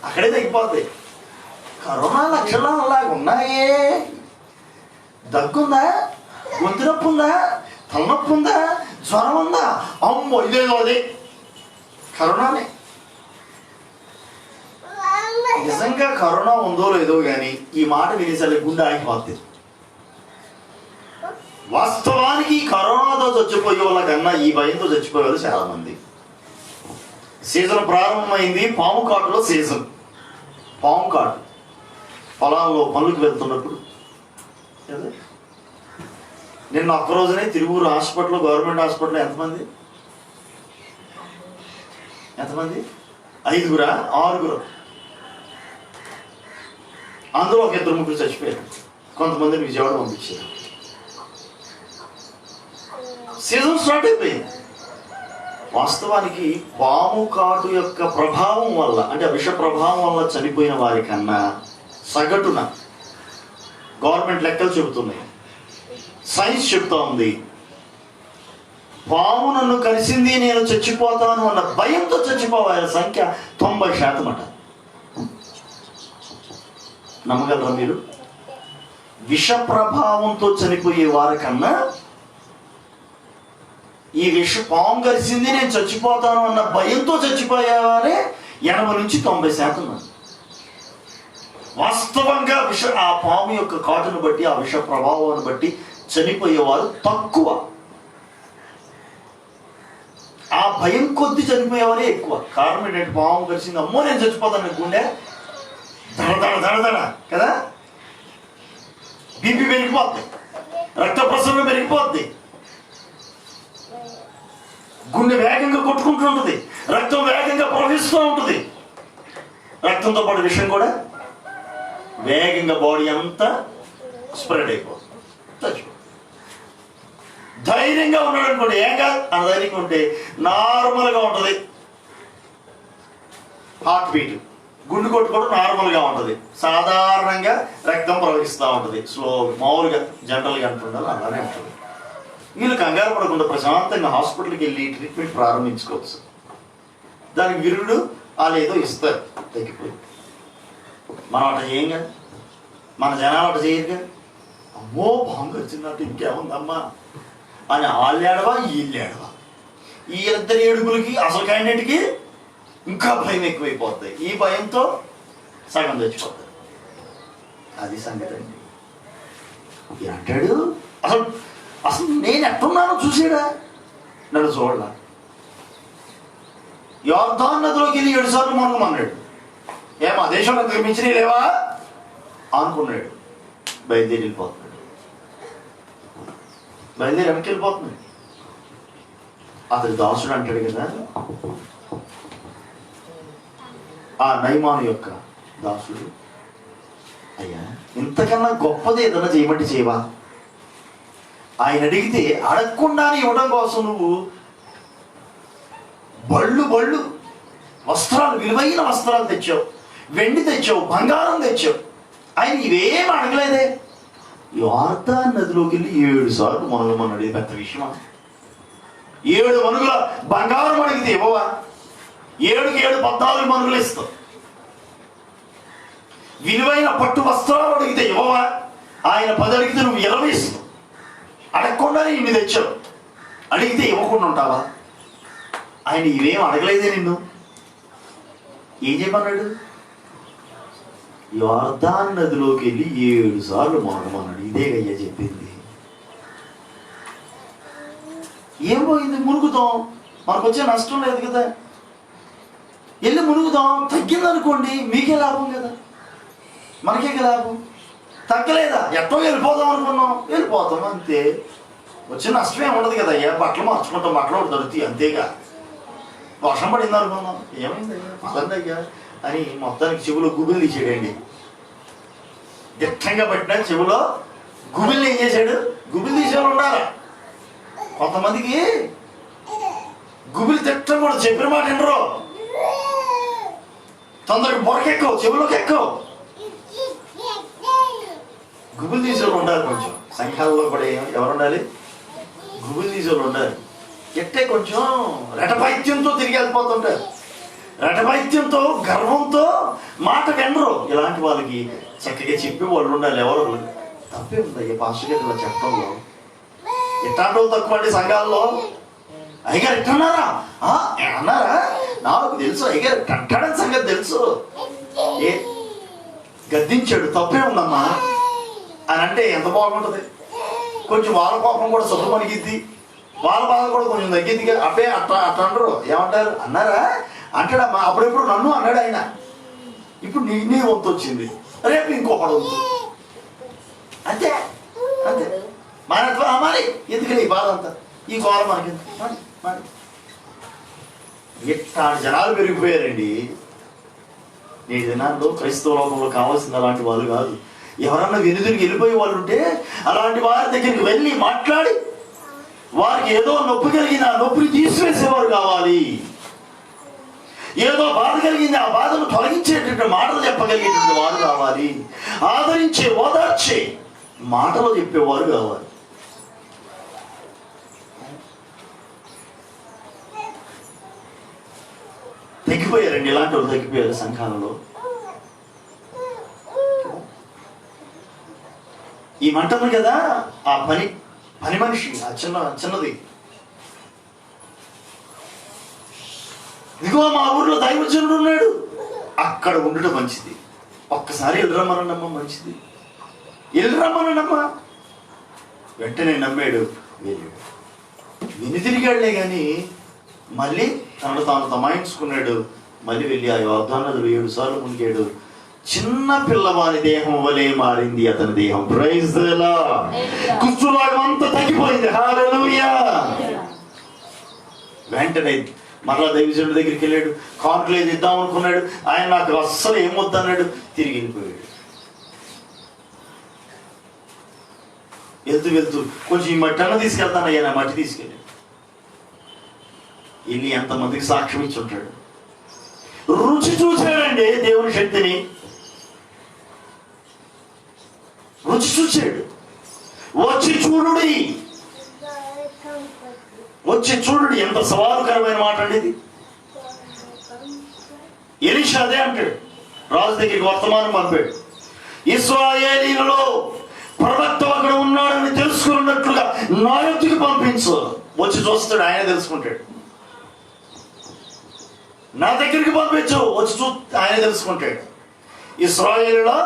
అక్కడే తగ్గిపోద్ది. కరోనా లక్షణాలు అలాగ ఉన్నాయే, దగ్గుందా, గొంతు నొప్పి ఉందా, తలనొప్పి ఉందా, జ్వరం ఉందా, అమ్మో ఇదేదో అది కరోనానే. నిజంగా కరోనా ఉందో లేదో కానీ ఈ మాట వినేసరికి గుండె ఆగిపోతుంది. వాస్తవానికి కరోనాతో చచ్చిపోయే వాళ్ళ కన్నా ఈ భయంతో చచ్చిపోయే వాళ్ళు చాలా మంది. సీజన్ ప్రారంభమైంది, పాము కాటులో సీజన్. పాము కాటు పొలాల్లో పనులకు వెళ్తున్నప్పుడు నిన్న ఒక్కరోజునే తిరువూరు హాస్పిటల్లో, గవర్నమెంట్ హాస్పిటల్లో ఎంతమంది 5 6 అందులో ఒక 2 3 చచ్చిపోయారు. కొంతమందిని విజయవాడ పంపించారు. సీజన్ స్టార్ట్ అయిపోయింది. వాస్తవానికి పాము కాటు యొక్క ప్రభావం వల్ల, అంటే విష ప్రభావం వల్ల చనిపోయిన వారి కన్నా సగటున గవర్నమెంట్ లెక్కలు చెబుతున్నాయి, సైన్స్ చెప్తా ఉంది, పాము నన్ను కలిసింది నేను చచ్చిపోతాను అన్న భయంతో చచ్చిపోవాల సంఖ్య 90% అట. నమ్మగలరా మీరు? విష ప్రభావంతో చనిపోయే వారికన్నా ఈ పాము కలిసింది నేను చచ్చిపోతాను అన్న భయంతో చచ్చిపోయేవారే 80 నుంచి 90% మంది. వాస్తవంగా ఆ పాము యొక్క కాటును బట్టి, ఆ విష ప్రభావాన్ని బట్టి చనిపోయేవారు తక్కువ. ఆ భయం కొద్ది చనిపోయేవారే ఎక్కువ. కారణం ఏంటంటే పాము కలిసింది, అమ్మో నేను చచ్చిపోతాను గుండె దడ కదా, బీపీ పెరిగిపోద్ది, రక్త ప్రసరణ పెరిగిపోద్ది, గుండె వేగంగా కొట్టుకుంటూ ఉంటుంది, రక్తం వేగంగా ప్రవహిస్తూ ఉంటుంది, రక్తంతో పాటు విషయం కూడా వేగంగా బాడీ అంతా స్ప్రెడ్ అయిపోతుంది, చచ్చిపోతుంది. ధైర్యంగా ఉన్నాడు అనుకోండి, ఏం కాదు అని ధైర్యంగా ఉంటే నార్మల్గా ఉంటుంది. హార్ట్ బీట్, గుండు కొట్టుకోవడం నార్మల్గా ఉంటుంది, సాధారణంగా రక్తం ప్రవహిస్తూ ఉంటుంది, స్లో మామూలుగా జనరల్గా అంటుండాలి అలానే ఉంటుంది. వీళ్ళు కంగారు పడకుండా ప్రశాంతంగా హాస్పిటల్కి వెళ్ళి ట్రీట్మెంట్ ప్రారంభించుకోవచ్చు. దానికి విరుగుడు వాళ్ళు ఏదో ఇస్తారు, తగ్గిపోయి. మనం అట చేయం కదా, మన జనాలు అట చేయరు కదా. అమ్మో పాము వచ్చిందంటే ఇంకేముందమ్మా అని వాళ్ళేడవా వీళ్ళేడవా, ఈ 2 ఏడుగులకి అసలు క్యాండిడేట్కి ఇంకా భయం ఎక్కువైపోతాయి. ఈ భయంతో సగం తెచ్చిపోతారు. అది సంగతి అండి. అంటాడు అసలు అసలు నేను ఎట్టున్నానో చూసాడా, నన్ను చూడలా. యోర్దాను నదిలోకి వెళ్ళి 7 సార్లు మునగమన్నాడు. ఏమా దేశంలో అంతకు మించినవి లేవా అనుకున్నాడు. బయలుదేరి వెళ్ళిపోతున్నాడు, బయలుదేరి వెనక్కి వెళ్ళిపోతున్నాడు. అతడు దాసుడు అంటాడు కదా, ఆ నయమాను యొక్క దాసుడు, అయ్యా ఇంతకన్నా గొప్పది ఏదన్నా చేయమంటే చేయవా? ఆయన అడిగితే అడగకుండానే ఇవ్వడం కోసం నువ్వు బళ్ళు వస్త్రాలు, విలువైన వస్త్రాలు తెచ్చావు, వెండి తెచ్చావు, బంగారం తెచ్చావు, ఆయన ఇవేం అడగలేదే. యోర్దాను నదిలోకి వెళ్ళి 7 సార్లు మునగమన్నాడు. ఇది పెద్ద విషయమా? 7 మనుగుల బంగారం అడిగితే ఇవ్వవా? 7కి 7 14 మనుగులు ఇస్తావు. విలువైన పట్టు వస్త్రాలు అడిగితే ఇవ్వవా? ఆయన 10 అడిగితే నువ్వు 20 ఇస్తావు. అడగకుండానే ఇన్ని తెచ్చావు. అడిగితే ఇవ్వకుండా ఉంటావా? ఆయన ఇవేం అడగలేదే నిన్ను. ఏం చెప్పన్నాడు? యోర్దాను నదిలోకి వెళ్ళి 7 సార్లు మునగమన్నాడు. ఇదే అయ్యా చెప్పింది. ఏం పోయింది? మునుగుతాం, మనకు వచ్చే నష్టం లేదు కదా. వెళ్ళి మునుగుతాం, తగ్గిందనుకోండి మీకే లాభం కదా, మనకే లాభం. తగ్గలేదా, ఎట్టో వెళ్ళిపోదాం అనుకున్నాం, వెళ్ళిపోతాం అంతే. వచ్చిన నష్టమే ఉండదు కదా అయ్యా. బట్టలు మార్చుకుంటాం, బట్టలు దొరుకుతాయి అంతేగా. వర్షం పడింది అనుకున్నాం, ఏమైంది అయ్యా పదండి అయ్యా అని మొత్తానికి చెవులో గుబిలు తీసాడండి. దిట్టంగా పట్టిన చెవులో గుబిల్ని ఏం చేశాడు? గుబిలు తీసేవాళ్ళు ఉండాలి. కొంతమందికి గుబిలు తిట్టం కూడా చెప్పిన మాట వినరు. తొందరగా బొరకెక్కవు, చెవులోకి ఎక్కవు. గుబిలు తీసేవాళ్ళు ఉండాలి. కొంచెం సంఘాలలో కూడా ఎవరు ఉండాలి? గుబిలు తీసేవాళ్ళు ఉండాలి. ఎట్టే కొంచెం రెటపైత్యంతో తిరిగి వెళ్ళిపోతుంటారు. రెటపైత్యంతో గర్వంతో మాట వినరు. ఇలాంటి వాళ్ళకి చక్కగా చెప్పి వాళ్ళు ఉండాలి. ఎవరు తప్పే ఉంది ఈ పాస్టర్ గారు ఇలా చెప్పడంలో. ఎట్లాంటి వాళ్ళు తక్కువ అండి సంఘాల్లో? అయ్యగారు ఎట్టన్నారా అన్నారా? నాకు తెలుసు అయ్యగారు అంటాడని సంగతి తెలుసు. ఏ గద్దించాడు, తప్పే ఉందమ్మా అని అంటే ఎంత బాగుంటుంది. కొంచెం వాళ్ళ కోపం కూడా సొంత పనికిద్ది, వాళ్ళ బాధ కూడా కొంచెం తగ్గింది. అబ్బే అట్లా అట్లా అంటారు. ఏమంటారు? అన్నారా అంటాడమ్మా. అప్పుడెప్పుడు నన్ను అన్నాడు ఆయన. ఇప్పుడు నీ వంతు వచ్చింది, రేపు ఇంకొకడు వంతు. అంతే అంతే. మరి ఎందుకని ఈ బాధ అంతా, ఈ గోళ మనకి మరి ఇట్లా జనాలు పెరిగిపోయారండి. నేటి దినాల్లో క్రైస్తవ లోకంలో కావాల్సిన అలాంటి వాళ్ళు కాదు. ఎవరన్నా వెనుదిరిగి వెళ్ళిపోయే వాళ్ళు ఉంటే అలాంటి వారి దగ్గరికి వెళ్ళి మాట్లాడి వారికి ఏదో నొప్పి కలిగింది, ఆ నొప్పిని తీసివేసేవారు కావాలి. ఏదో బాధ కలిగింది, ఆ బాధను తొలగించేటటువంటి మాటలు చెప్పగలిగేటువంటి వారు కావాలి. ఆదరించే, ఓదార్చే మాటలు చెప్పేవారు కావాలి. తగ్గిపోయారండి ఇలాంటి వాళ్ళు, తగ్గిపోయారు సంఘాలలో. ఈ మంటలు కదా ఆ పని మనిషి, ఆ చిన్నది. ఇదిగో మా ఊర్లో దైవజనుడు ఉన్నాడు, అక్కడ ఉండటం మంచిది. ఒక్కసారి వెళ్ళరమ్మనమ్మా, మంచిది, వెళ్ళరమ్మనమ్మా. వెంటనే నమ్మాడు, వెళ్ళాడు. వెనుతిరిగాడులే కానీ మళ్ళీ తనను తాను తమాయించుకున్నాడు. మళ్ళీ వెళ్ళి ఆ యోర్దాను నదిలో 7 సార్లు మునిగాడు. చిన్న పిల్లవాని దేహం వలె మారింది అతని దేహం. Praise the lord. కుష్ఠరోగం అంతా తగ్గిపోయింది. హల్లెలూయా. వెంటనే మరలా దైవజనుడి దగ్గరికి వెళ్ళాడు. కాన్క్లేజ్ ఇద్దాం అనుకున్నాడు. ఆయన నాకు అస్సలు ఏమొద్దన్నాడు, తిరిగి వెళ్ళిపోయాడు. వెళ్తూ కొంచెం ఈ మట్టి అన్న తీసుకెళ్తాను అయ్యా, నా మట్టి తీసుకెళ్ళాడు. వెళ్ళి ఎంతమందికి సాక్ష్యం ఇచ్చి ఉంటాడు. రుచి చూశాడండి దేవుని శక్తిని, రుచి చూశాడు. వచ్చి చూడు, ఎంత సవాలుకరమైన మాట అండి ఇది. ఎలీషా అదే అంటాడు. రాజు దగ్గరికి వర్తమానం పంపాడు. ఇశ్రాయేలీయులలో ప్రవక్త అక్కడ ఉన్నాడని తెలుసుకున్నట్లుగా నా యొద్దకు పంపించు. వచ్చి చూస్తాడు, ఆయన తెలుసుకుంటాడు. నా దగ్గరికి పంపించు, వచ్చి ఆయన తెలుసుకుంటాడు. ఇశ్రాయేలులో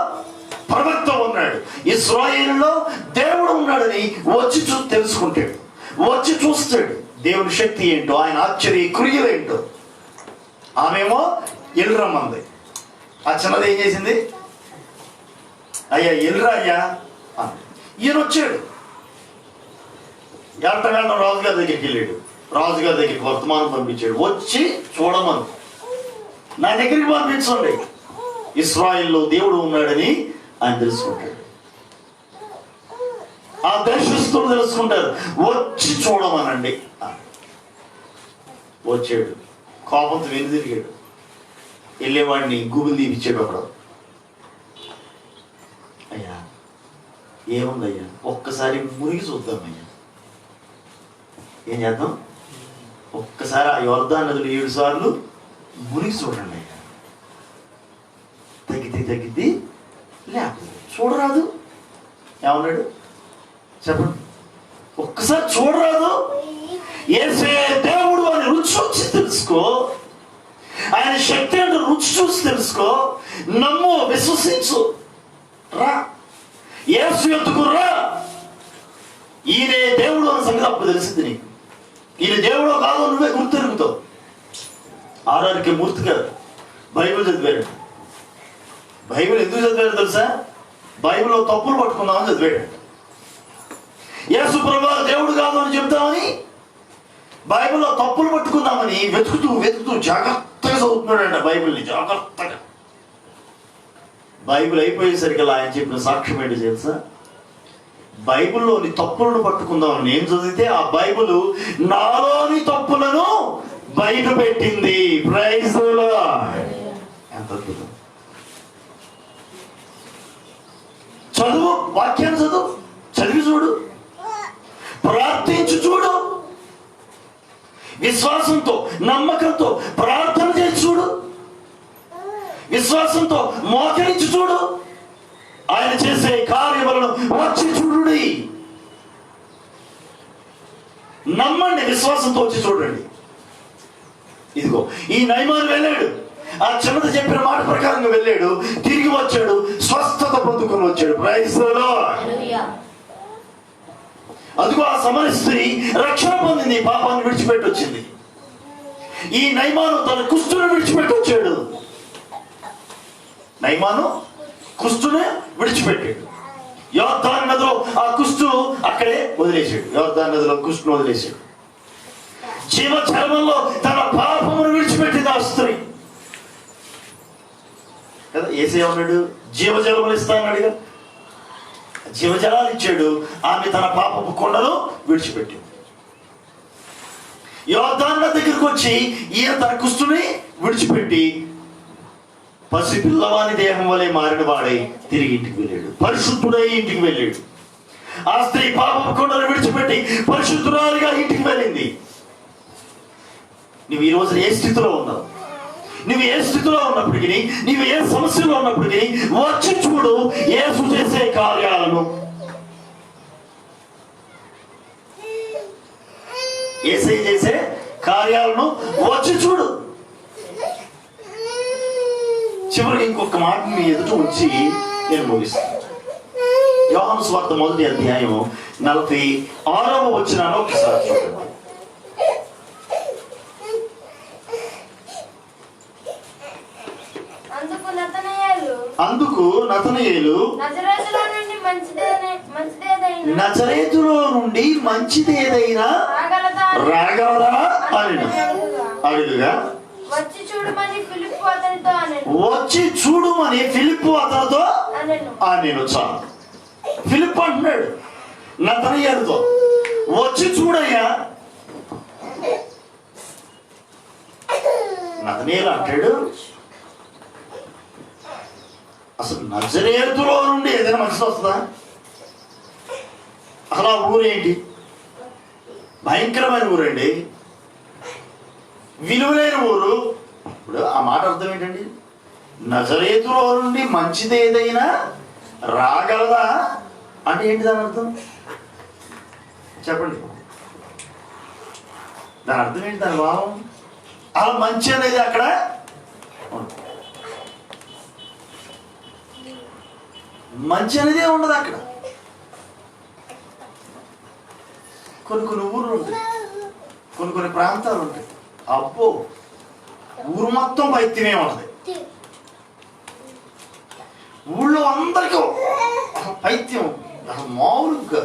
ప్రవక్త ఉన్నాడు, ఇశ్రాయేలులో దేవుడు ఉన్నాడని వచ్చి తెలుసుకుంటాడు. వచ్చి చూస్తాడు దేవుని శక్తి ఏంటో, ఆయన ఆశ్చర్య క్రియలు ఏంటో. ఆమెమో ఎల్రమ్మంది. ఆ చిన్నది ఏం చేసింది? అయ్యా ఎల్రా అయ్యా. ఈయన వచ్చాడు, వెళ్ళటం రాజుగారి దగ్గరికి వెళ్ళాడు. రాజుగారి దగ్గరికి వర్తమానం పంపించాడు. వచ్చి చూడమని, నా దగ్గరికి పంపించండి, ఇశ్రాయేలులో దేవుడు ఉన్నాడని ఆయన తెలుసుకుంటాడు. ఆ దర్శిస్తులు తెలుసుకుంటారు. వచ్చి చూడమనండి. వచ్చాడు, కోపంతో వెనుదిరిగాడు. వెళ్ళేవాడిని గూగుల్ తీపిచ్చాడు. అప్పుడు ఏముందయ్యా, ఒక్కసారి మునిగి చూద్దామయ్యా. ఏం చేద్దాం? ఒక్కసారి ఆ యోర్దాను నదిలో 7 సార్లు మునిగి చూడండి అయ్యా. తగ్గిద్ది లేకపోతే చూడరాదు. ఏమన్నాడు చెప్పండి? ఒక్కసారి చూడరాదు. యేసే దేవుడు అని రుచి చూసి తెలుసుకో. ఆయన శక్తి అంటే రుచి చూసి తెలుసుకో. నమ్ము, విశ్వసించు. రా, యేసు ఎత్తుకు రా. ఈయనే దేవుడు అన్న సంగతి అప్పుడు తెలిసింది నీకు. ఈయన దేవుడో కాదో నువ్వే గుర్తెరుగుతావు. ఆర్ఆర్కే మూర్తి గారు బైబిల్ చదివాడు. బైబిల్ ఎందుకు చదివాడు తెలుసా? బైబిల్లో తప్పులు పట్టుకుందామని చదివాడు. యేసు ప్రభువు దేవుడు కాదు అని చెప్తామని, బైబిల్లో తప్పులు పట్టుకుందామని వెతుకుతూ జాగ్రత్తగా చదువుతున్నాడంట బైబిల్ని. జాగ్రత్తగా బైబిల్ అయిపోయేసరికి ఆయన చెప్పిన సాక్ష్యం ఏంటి తెలుసా? బైబిల్లోని తప్పులను పట్టుకుందామని నేను చదివితే ఆ బైబిల్ నాలోని తప్పులను బయట పెట్టింది. Praise the lord. ఎంత అద్భుతం! చదువు, వాక్యాన్ని చదివి చూడు, ప్రార్థించి చూడు, విశ్వాసంతో నమ్మకంతో ప్రార్థన చేసి చూడు, విశ్వాసంతో మోకరించి చూడు. ఆయన చేసే కార్యములను వచ్చి చూడుడి. నమ్మండి, విశ్వాసంతో వచ్చి చూడండి. ఇదిగో ఈ నయమాను వెళ్ళాడు, ఆ చిన్నది చెప్పిన మాట ప్రకారంగా వెళ్ళాడు, తిరిగి వచ్చాడు, స్వస్థత పొందుకొని వచ్చాడు. Praise the lord. అదిగో ఆ సమర స్త్రీ రక్షణ పొందింది, పాపాన్ని విడిచిపెట్టి వచ్చింది. ఈ నయమాను తన కుష్టును విడిచిపెట్టి వచ్చాడు. నయమాను కుష్టునే విడిచిపెట్టాడు. యోర్దాను నదిలో ఆ కుష్టు అక్కడే వదిలేశాడు. యోర్దాను నదిలో కుష్టును వదిలేశాడు. జీవచర్మంలో తన పాపమును విడిచిపెట్టింది ఆ స్త్రీ కదా. యేసయ్య ఉన్నాడు, జీవజలములు ఇస్తానన్నాడుగా. జీవజలాలు ఇచ్చాడు. ఆమె తన పాపపు కొండను విడిచిపెట్టింది. యోర్దాను నది దగ్గరికి వచ్చి ఈయన తన కుష్టుని విడిచిపెట్టి పసి పిల్లవాని దేహం వలె మారిన వాడై తిరిగి ఇంటికి వెళ్ళాడు. పరిశుద్ధుడై ఇంటికి వెళ్ళాడు. ఆ స్త్రీ పాపపు కొండను విడిచిపెట్టి పరిశుద్ధురాలిగా ఇంటికి వెళ్ళింది. నువ్వు ఈ రోజు ఏ స్థితిలో ఉన్నావు? నువ్వు ఏ స్థితిలో ఉన్నప్పటికీ, నువ్వు ఏ సమస్యలో ఉన్నప్పటికీ వచ్చి చూడు యేసు చేసే కార్యాలను. యేసయ్య చేసే కార్యాలను వచ్చి చూడు. చివరికి ఇంకొక మాట మీ ఎదుట ఉంచి నేను ముగిస్తాను. యోహాను సువార్త 1వ అధ్యాయం 46వ వచనాన్ని ఒకసారి చూడండి. అందుకు నతనయేలు నజరేతులో నుండి మంచిదేదైనా రాగలదా అని అడుగుగా, వచ్చి చూడమని ఫిలిప్పు అతనితో నేను చాలు. ఫిలిప్ అంటున్నాడు నతనయేలుతో, వచ్చి చూడయ్యా. నతనయేలు అంటాడు, అసలు నజరేతులో నుండి ఏదైనా మంచిది వస్తుందా? అసలు ఆ ఊరేంటి? భయంకరమైన ఊరండి, విలువలేని ఊరు. ఇప్పుడు ఆ మాట అర్థం ఏంటండి? నజరేతులో నుండి మంచిది ఏదైనా రాగలదా అంటే ఏంటి దాని అర్థం? చెప్పండి, దాని అర్థం ఏంటి? దాని భావం అలా మంచి అనేది అక్కడ మంచి అనేదే ఉండదు అక్కడ. కొన్ని ఊర్లు ఉంటాయి, కొన్ని ప్రాంతాలు ఉంటాయి. అబ్బో, ఊరు మొత్తం పైత్యమే ఉంటుంది. ఊళ్ళో అందరికీ పైత్యం, అసలు మామూలుగా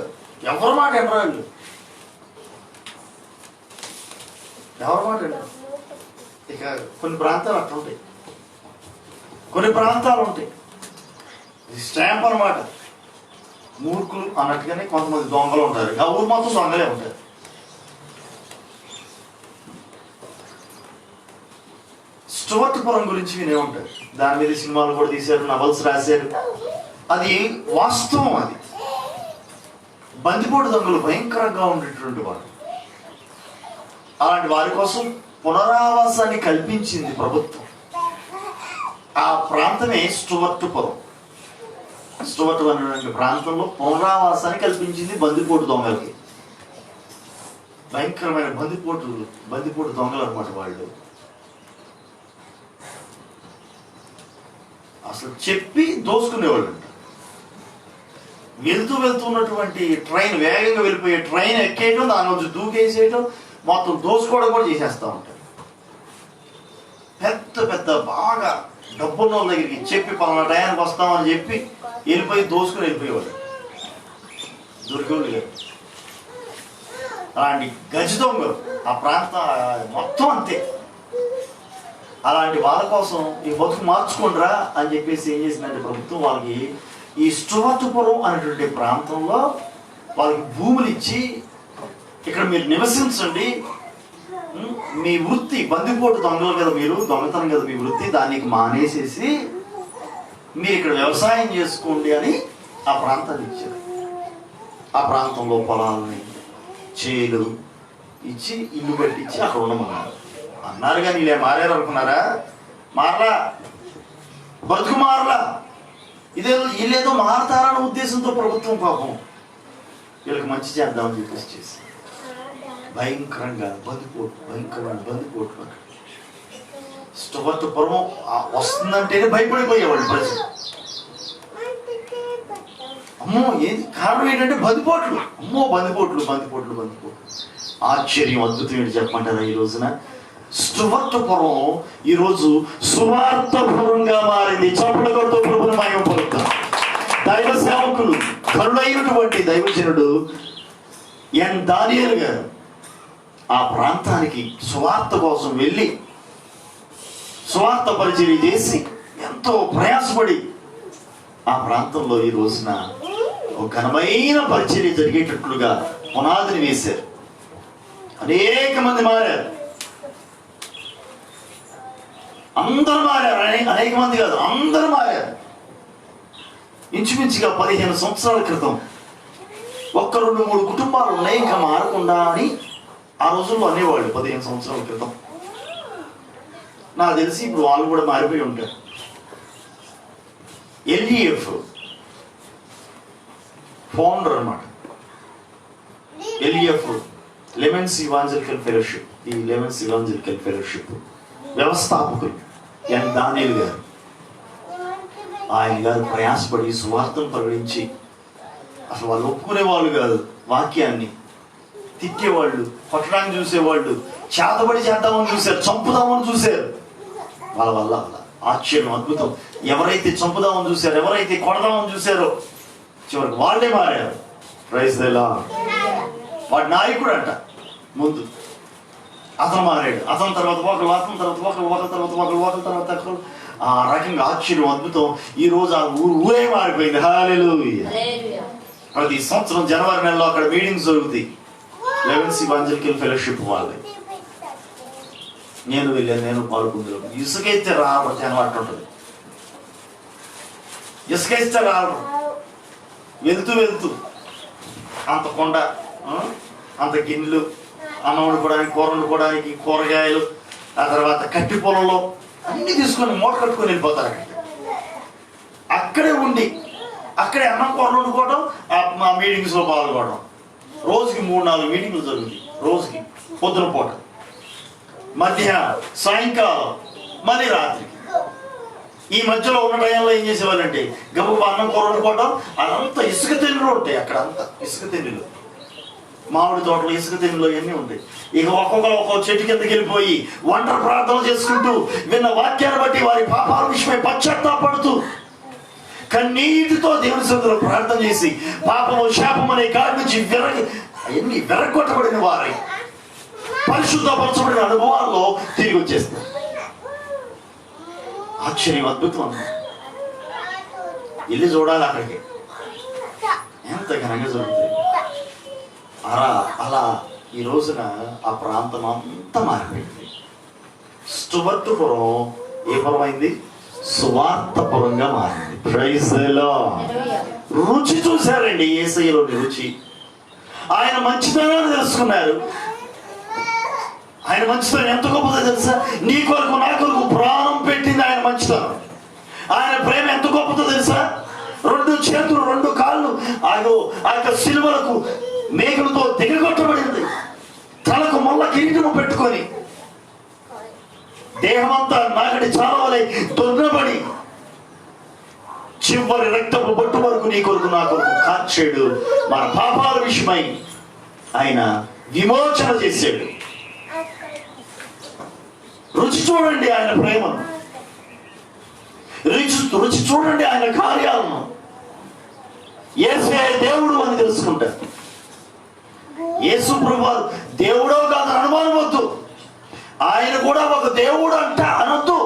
ఎవరి మాట ఎండరాళ్ళు, ఎవరి మాట ఎండరు. ఇక కొన్ని ప్రాంతాలు అట్లా ఉంటాయి, కొన్ని ప్రాంతాలు ఉంటాయి స్టాంప్ అనమాట. మూర్ఖులు అన్నట్టుగానే కొంతమంది దొంగలు ఉంటారు. ఆ ఊరు మొత్తం దొంగలే ఉంటారు. స్టువర్ట్పురం గురించి వినే ఉంటారు. దాని మీద సినిమాలు కూడా తీశారు, నవల్స్ రాశారు. అది వాస్తవం. అది బందిపోటు దొంగలు భయంకరంగా ఉండేటువంటి వారు. అలాంటి వారి కోసం పునరావాసాన్ని కల్పించింది ప్రభుత్వం. ఆ ప్రాంతమే స్టువర్టుపురం. స్టువర్ట్ అనేటువంటి ప్రాంతంలో పునరావాసాన్ని కల్పించింది బందిపోటు దొంగలకి. భయంకరమైన బందిపోటు దొంగలు అనమాట వాళ్ళు. అసలు చెప్పి దోసుకునేవాళ్ళు. వెళ్తున్నటువంటి ట్రైన్, వేగంగా వెళ్ళిపోయే ట్రైన్ ఎక్కేయటం, దాని నుంచి దూకేసేయటం, మొత్తం దోసుకోవడం కూడా చేసేస్తూ ఉంటారు. పెద్ద బాగా డబ్బున్న వాళ్ళ దగ్గరికి చెప్పి పలానా టయానికి వస్తామని చెప్పి వెళ్ళిపోయి దోసుకుని వెళ్ళిపోయేవాళ్ళు. దొరికేవాళ్ళు గారు అలాంటి గజ దొంగలు ఆ ప్రాంతం మొత్తం అంతే. అలాంటి వాళ్ళ కోసం ఈ బతుకు మార్చుకుంటారా అని చెప్పేసి ఏం చేసిందంటే ప్రభుత్వం వాళ్ళకి ఈ స్టువర్టుపురం అనేటువంటి ప్రాంతంలో వాళ్ళకి భూములు ఇచ్చి, ఇక్కడ మీరు నివసించండి, మీ వృత్తి బందిపోటు దొంగలు కదా, మీరు దొంగతనం కదా మీ వృత్తి, దానికి మానేసేసి మీరు ఇక్కడ వ్యవసాయం చేసుకోండి అని ఆ ప్రాంతాన్ని ఇచ్చారు. ఆ ప్రాంతంలో పొలాలని, చేలు ఇచ్చి, ఇల్లు కట్టించి అక్కడ ఉండమన్నారు. అన్నారు కానీ ఇలా మారారు అనుకున్నారా? మారలా, బతుకు మారలా. వీళ్ళేదో మారతారన్న ఉద్దేశంతో ప్రభుత్వం పాపం వీళ్ళకి మంచి చేద్దామని చెప్పేసి చేసి భయంకరమైన బందిపోటు స్టువర్టుపురం వస్తుందంటేనే భయపడిపోయేవాళ్ళు ప్రజలు. అమ్మో ఏది కారణం ఏంటంటే బందిపోట్లు. అమ్మో బందిపోట్లు. ఆశ్చర్యం, అద్భుతం ఏంటి చెప్పమంటారా? ఈ రోజున స్టువర్టుపురం ఈరోజు సువార్తపురంగా మారింది. చప్పుల కొడుతూ ప్రభువుని మహిమ పలుకుతాం. దైవ సేవకులు, కరుడైనటువంటి దైవజనుడు ఎన్ దానియేలు గారు ఆ ప్రాంతానికి సువార్త కోసం వెళ్ళి సువార్త పరిచర్య చేసి ఎంతో ప్రయాసపడి ఆ ప్రాంతంలో ఈ రోజున ఒక ఘనమైన పరిచర్య జరిగేటట్లుగా పునాదిని వేశారు. అనేక మంది మారారు. అందరూ మారారు. అనేక మంది కాదు, అందరూ మారారు. ఇంచుమించుగా 15 సంవత్సరాల క్రితం 1-2-3 కుటుంబాలు ఉన్నాయి ఇంకా మారకుండా అని ఆ రోజుల్లో అనేవాళ్ళు. 15 సంవత్సరాల క్రితం నాకు తెలిసి ఇప్పుడు వాళ్ళు కూడా మారిపోయి ఉంటారు. LEF ఫౌండర్ అన్నమాట. LEF lemons evangelical fellowship. ఈ లెమన్స్ ఇవాంజలికల్ ఫెలోషిప్ వ్యవస్థాపకులు ఎన్ దానియేలు గారు. ఆయన గారు ప్రయాసపడి సువార్తను ప్రకటించి, అసలు వాళ్ళు ఒప్పుకునేవాళ్ళు కాదు, వాక్యాన్ని తిట్టేవాళ్ళు, కొట్టడానికి చూసేవాళ్ళు, చేతబడి చేద్దామని చూశారు, చంపుదామని చూశారు. వాళ్ళ వల్ల ఆశ్చర్యం, అద్భుతం. ఎవరైతే చంపుదామని చూశారో, ఎవరైతే కొడదామని చూశారో చివరికి వాళ్ళే మారారు. Praise the lord. వాడి నాయకుడు అంట ముందు అతను మారాడు. అతని తర్వాత ఒకరు, అతని తర్వాత ఒకరి తర్వాత ఆ రకంగా ఆశ్చర్యం, అద్భుతం. ఈ రోజు ఆ ఊరే మారిపోయింది. హల్లెలూయా. ప్రతి సంవత్సరం జనవరి నెలలో అక్కడ మీటింగ్స్ జరుగుతాయి. లెమన్స్ ఇవాంజలికల్ ఫెలోషిప్ వాళ్ళే. నేను వెళ్ళాను, నేను పాల్గొందులో. ఇసుకైతే రాబట్టి అనమాట ఉంటుంది. ఇసుకైతే రాదు. వెళ్తూ అంత కొండ, అంత గిన్నెలు, అన్నం వండుకోవడానికి, కూర వండుకోవడానికి, కూరగాయలు, ఆ తర్వాత కట్టి పొలంలో అన్ని తీసుకొని మూట కట్టుకొని వెళ్ళిపోతారు. అక్కడే ఉండి అక్కడే అన్నం కూరలు వండుకోవడం, ఆ మీటింగ్స్లో పాల్గొనడం. రోజుకి 3-4 మీటింగ్లు జరుగుతాయి. రోజుకి పొద్దున పూట, మధ్యాహ్నం, సాయంకాలం, మళ్ళీ రాత్రికి. ఈ మధ్యలో ఉన్న టైంలో ఏం చేసేవాళ్ళంటే గబగబా అన్నం కూర వండుకోవడం. అదంతా ఇసుక తెన్నులు ఉంటాయి అక్కడ, అంతా ఇసుక తెన్నులు, మామిడి తోటలు, ఇసుక తెన్నులు ఇవన్నీ ఉంటాయి. ఇక ఒక్కొక్క చెట్టు కిందకి వెళ్ళిపోయి ఒంటరి ప్రార్థన చేసుకుంటూ విన్న వాక్యాన్ని బట్టి వారి పాపాల విషయమై పశ్చాత్తాపడుతూ కన్నీటితో దేవుని సన్నిధిలో ప్రార్థన చేసి పాపము, శాపం అనే కాడి నుంచి అవన్నీ వెరగొట్టబడిన వారై పరిశుద్ధపరచబడిన అనుభవాల్లో తిరిగి వచ్చేస్తారు. ఆశ్చర్యం, అద్భుతం అన్న. వెళ్ళి చూడాలి అక్కడికి, ఎంత ఘనంగా జరుగుతుంది. అలా ఈ రోజున ఆ ప్రాంతం అంతా మారిపోయింది. స్టువర్టుపురం ఏ పురం అయింది? సువార్తపురంగా మారింది. Praise the lord. రుచి చూశారండి యేసయ్యలోని రుచి. ఆయన మంచితనాన్ని తెలుసుకున్నారు. ఆయన మంచితనం ఎంత గొప్పదో తెలుసా? నీ కొరకు నా కొరకు ప్రాణం పెట్టింది ఆయన మంచితనం. ఆయన ప్రేమ ఎంత గొప్పదో తెలుసా? 2 చేతులు 2 కాళ్ళు ఆ యొక్క సిలువలకు మేకులతో దిగగొట్టబడింది. తలకు మొల్ల కిరీటము పెట్టుకొని దేహమంతా నాగడి చాలవలై దుర్నబడి చివరి రక్తపు బొట్టు వరకు నీ కొరకు నా కొరకు కార్చాడు. మన పాపాల విషయమై ఆయన విమోచన చేశాడు. రుచి చూడండి ఆయన ప్రేమను, రుచి చూడండి ఆయన కార్యాలను. యేసే దేవుడు అని తెలుసుకుంటారు. యేసు ప్రభువు దేవుడో కాదు అనుమానం వద్దు. ఆయన కూడా ఒక దేవుడు అంట అనొద్దు.